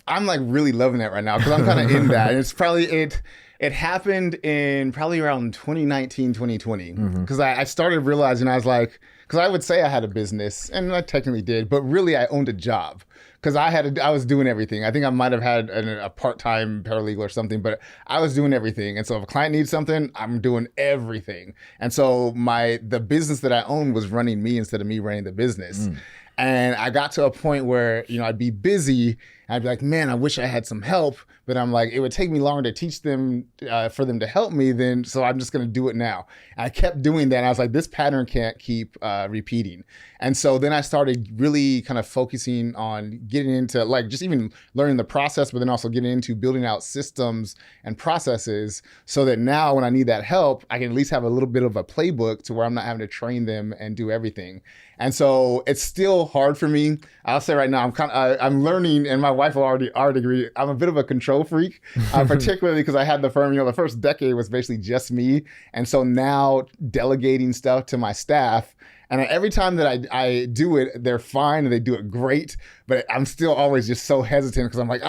I'm like really loving that right now, because I'm kind of in that. And it's probably, it happened in probably around 2019, 2020. Because I started realizing, I was like, because I would say I had a business, and I technically did, but really I owned a job, because I was doing everything. I think I might have had a part-time paralegal or something, but I was doing everything. And so if a client needs something, I'm doing everything. And so the business that I owned was running me instead of me running the business. And I got to a point where, I'd be busy. I'd be like, man, I wish I had some help. But I'm like, it would take me longer to teach them, for them to help me then. So I'm just going to do it now. And I kept doing that. And I was like, this pattern can't keep repeating. And so then I started really kind of focusing on getting into like just even learning the process, but then also getting into building out systems and processes, so that now when I need that help, I can at least have a little bit of a playbook to where I'm not having to train them and do everything. And so it's still hard for me. I'll say right now, I'm learning, and my wife will already agree, I'm a bit of a control freak, particularly because I had the firm, the first decade was basically just me. And so now delegating stuff to my staff, and every time that I do it, they're fine and they do it great. But I'm still always just so hesitant, because I'm like,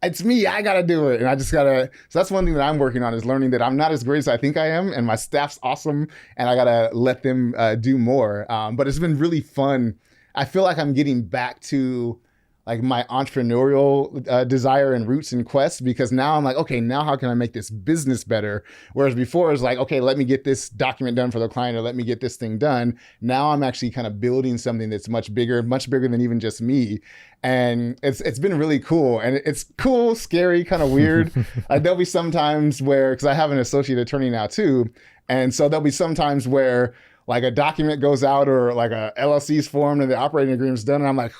it's me, I got to do it. And I just got to, so that's one thing that I'm working on, is learning that I'm not as great as I think I am. And my staff's awesome, and I got to let them do more. But it's been really fun. I feel like I'm getting back to like my entrepreneurial desire and roots and quests, because now I'm like, okay, now how can I make this business better? Whereas before it was like, okay, let me get this document done for the client, or let me get this thing done. Now I'm actually kind of building something that's much bigger than even just me. And it's been really cool. And it's cool, scary, kind of weird. There'll be some times where, because I have an associate attorney now too. And so there'll be some times where like a document goes out, or like a LLC's formed and the operating agreement's done. And I'm like,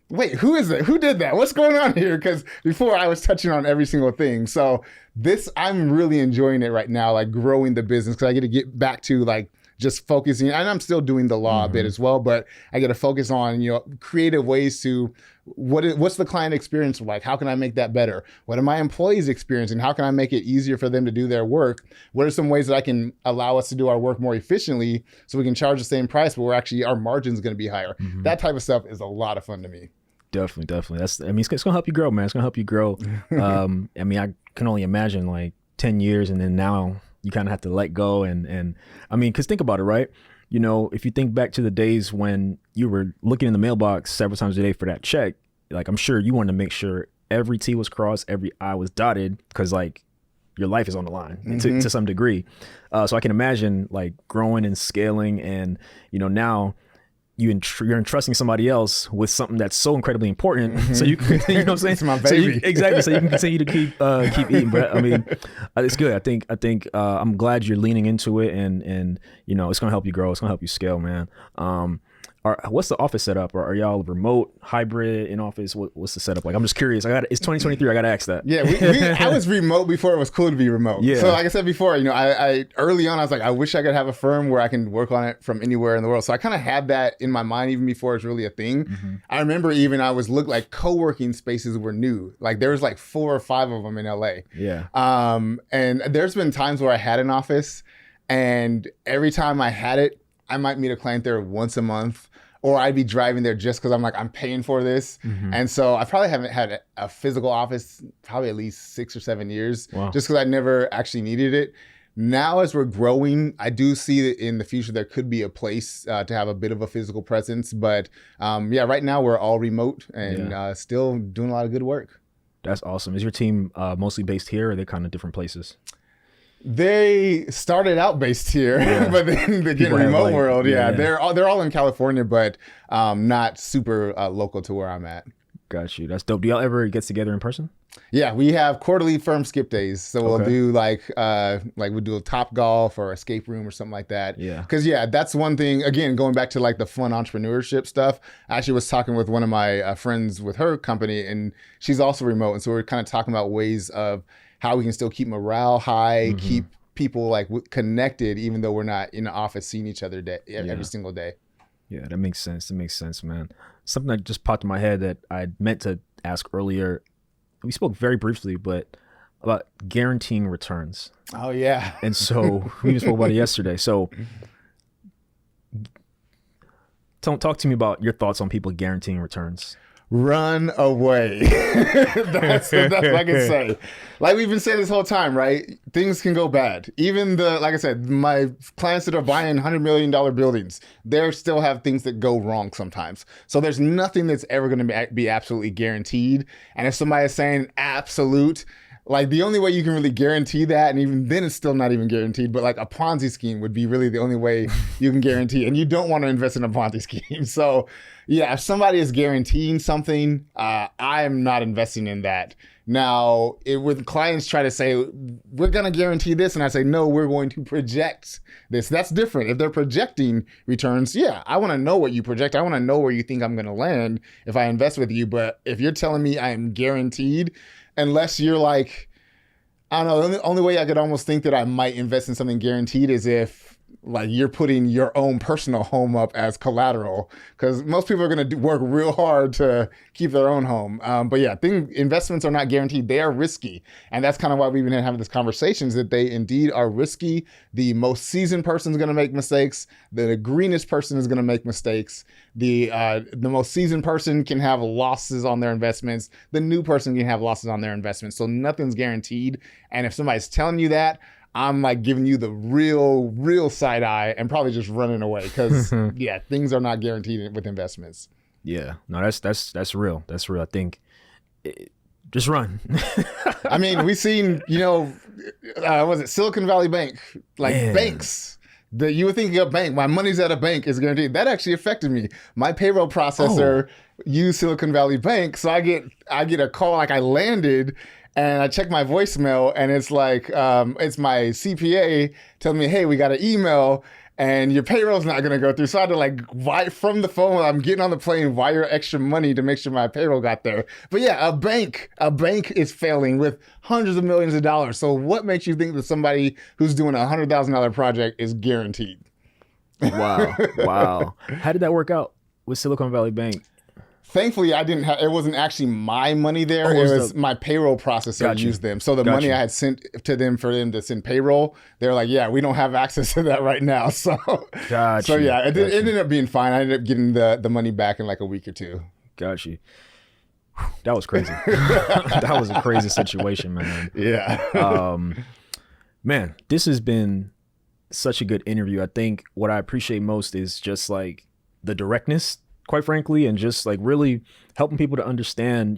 wait, who is it? Who did that? What's going on here? Because before I was touching on every single thing. So I'm really enjoying it right now, like growing the business, because I get to get back to like just focusing. And I'm still doing the law a bit as well, but I get to focus on, creative ways to, what's the client experience like? How can I make that better? What are my employees experiencing? How can I make it easier for them to do their work? What are some ways that I can allow us to do our work more efficiently, so we can charge the same price, but our margin's going to be higher? That type of stuff is a lot of fun to me. Definitely. It's going to help you grow, man. It's going to help you grow. I can only imagine like 10 years, and then now you kind of have to let go. And because think about it, right? If you think back to the days when you were looking in the mailbox several times a day for that check, like I'm sure you wanted to make sure every T was crossed, every I was dotted, because like your life is on the line to some degree. So I can imagine like growing and scaling, and now you're entrusting somebody else with something that's so incredibly important. So you can, you know what I'm saying? It's my baby. Exactly. So you can continue to keep eating. But it's good. I think I'm glad you're leaning into it, and it's going to help you grow. It's going to help you scale, man. What's the office setup? Or are y'all remote, hybrid, in office? What's the setup like? I'm just curious. It's 2023. I got to ask that. Yeah, I was remote before it was cool to be remote. Yeah. So like I said before, I early on, I was like, I wish I could have a firm where I can work on it from anywhere in the world. So I kind of had that in my mind even before it's really a thing. I remember I was like co-working spaces were new. Like there was like 4 or 5 of them in LA. Yeah. And there's been times where I had an office, and every time I had it, I might meet a client there once a month, or I'd be driving there just because I'm like, I'm paying for this. And so I probably haven't had a physical office probably at least 6 or 7 years, just because I never actually needed it. Now, as we're growing, I do see that in the future there could be a place to have a bit of a physical presence. But right now we're all remote and still doing a lot of good work. That's awesome. Is your team mostly based here, or are they kind of different places? They started out based here, but then they get in remote world. They're all in California, but not super local to where I'm at. Got you. That's dope. Do y'all ever get together in person? Yeah, we have quarterly firm skip days. So we'll do like we'll do a Top Golf or escape room or something like that. Yeah. Because that's one thing, again, going back to like the fun entrepreneurship stuff. I actually was talking with one of my friends with her company, and she's also remote. And so we're kind of talking about ways of how we can still keep morale high, keep people like connected, even though we're not in the office seeing each other every single day. Yeah, that makes sense. That makes sense, man. Something that just popped in my head that I meant to ask earlier. We spoke very briefly, but about guaranteeing returns. Oh, yeah. And so we even spoke about it yesterday. So talk to me about your thoughts on people guaranteeing returns. Run away. that's what I can say. Like we've been saying this whole time, right? Things can go bad. Even like I said, my clients that are buying $100 million buildings, they still have things that go wrong sometimes. So there's nothing that's ever going to be absolutely guaranteed. And if somebody is saying absolute, like the only way you can really guarantee that, and even then it's still not even guaranteed, but like a Ponzi scheme would be really the only way you can guarantee. And you don't want to invest in a Ponzi scheme. So yeah, if somebody is guaranteeing something, I am not investing in that. Now, when clients try to say, we're going to guarantee this, and I say, no, we're going to project this. That's different. If they're projecting returns, yeah, I want to know what you project. I want to know where you think I'm going to land if I invest with you. But if you're telling me I am guaranteed, unless you're like, I don't know, the only way I could almost think that I might invest in something guaranteed is if like you're putting your own personal home up as collateral, because most people are going to work real hard to keep their own home. But yeah, investments are not guaranteed. They are risky. And that's kind of why we've been having this conversation, is that they indeed are risky. The most seasoned person is going to make mistakes. The greenest person is going to make mistakes. The most seasoned person can have losses on their investments. The new person can have losses on their investments. So nothing's guaranteed. And if somebody's telling you that, I'm like giving you the real side eye and probably just running away, because yeah, things are not guaranteed with investments. Yeah, no, that's real. That's real. I think just run. I mean, we've seen, was it Silicon Valley Bank? Like banks that you would think a bank, my money's at a bank is guaranteed. That actually affected me. My payroll processor used Silicon Valley Bank, so I get a call, like I landed. And I check my voicemail, and it's like, it's my CPA telling me, hey, we got an email, and your payroll's not going to go through. So I had to like, from the phone while I'm getting on the plane, wire extra money to make sure my payroll got there. But yeah, a bank is failing with hundreds of millions of dollars. So what makes you think that somebody who's doing a $100,000 project is guaranteed? Wow. How did that work out with Silicon Valley Bank? Thankfully, it wasn't actually my money there. It was my payroll processor used them. So the money I had sent to them for them to send payroll, they're like, yeah, we don't have access to that right now. So yeah, it ended up being fine. I ended up getting the money back in like a week or two. Got you. That was crazy. That was a crazy situation, man. Yeah. Man, this has been such a good interview. I think what I appreciate most is just like the directness, quite frankly, and just like really helping people to understand,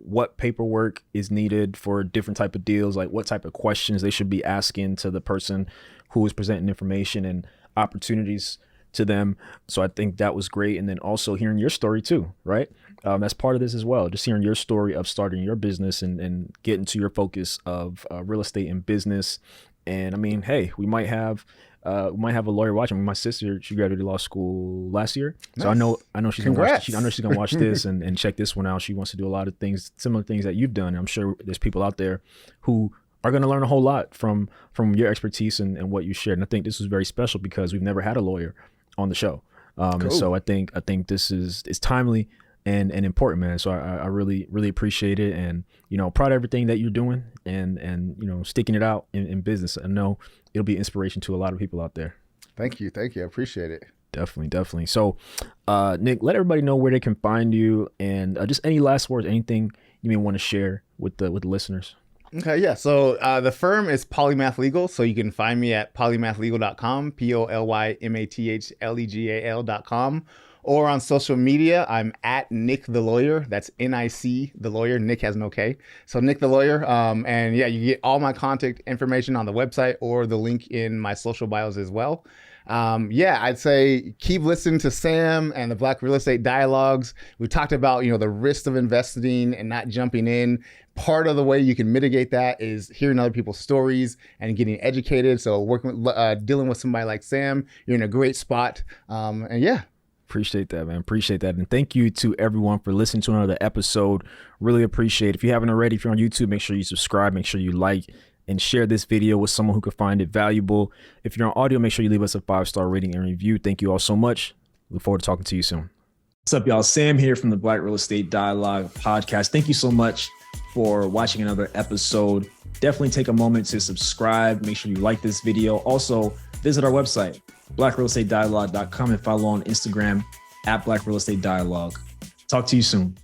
what paperwork is needed for different type of deals, like what type of questions they should be asking to the person who is presenting information and opportunities to them. So I think that was great. And then also hearing your story too, right? That's part of this as well. Just hearing your story of starting your business and getting to your focus of real estate and business. And I mean, hey, we might have a lawyer watching. My sister, she graduated law school last year, so I know she's gonna watch. I know she's gonna watch this and check this one out. She wants to do a lot of things, similar things that you've done. I'm sure there's people out there who are gonna learn a whole lot from your expertise and what you shared. And I think this was very special because we've never had a lawyer on the show, cool. And so I think this is timely and important, man. So I really appreciate it, and proud of everything that you're doing and sticking it out in business. I know it'll be inspiration to a lot of people out there. Thank you. I appreciate it. Definitely. So Nic, let everybody know where they can find you, and just any last words, anything you may want to share with the listeners. Okay, yeah. So the firm is Polymath Legal. So you can find me at polymathlegal.com, POLYMATHLEGAL.com. Or on social media, I'm at Nic the Lawyer. That's NIC the Lawyer. Nic has no K. So Nic the Lawyer. And yeah, you get all my contact information on the website or the link in my social bios as well. Yeah, I'd say keep listening to Sam and the Black Real Estate Dialogues. We talked about, the risk of investing and not jumping in. Part of the way you can mitigate that is hearing other people's stories and getting educated. So working with, dealing with somebody like Sam, you're in a great spot. And yeah. Appreciate that, man. Appreciate that. And thank you to everyone for listening to another episode. Really appreciate it. If you haven't already, if you're on YouTube, make sure you subscribe, make sure you like and share this video with someone who could find it valuable. If you're on audio, make sure you leave us a 5-star rating and review. Thank you all so much. Look forward to talking to you soon. What's up, y'all? Sam here from the Black Real Estate Dialogue podcast. Thank you so much for watching another episode. Definitely take a moment to subscribe. Make sure you like this video. Also, visit our website, blackrealestatedialogue.com, and follow on Instagram at Black Real Estate Dialogue. Talk to you soon.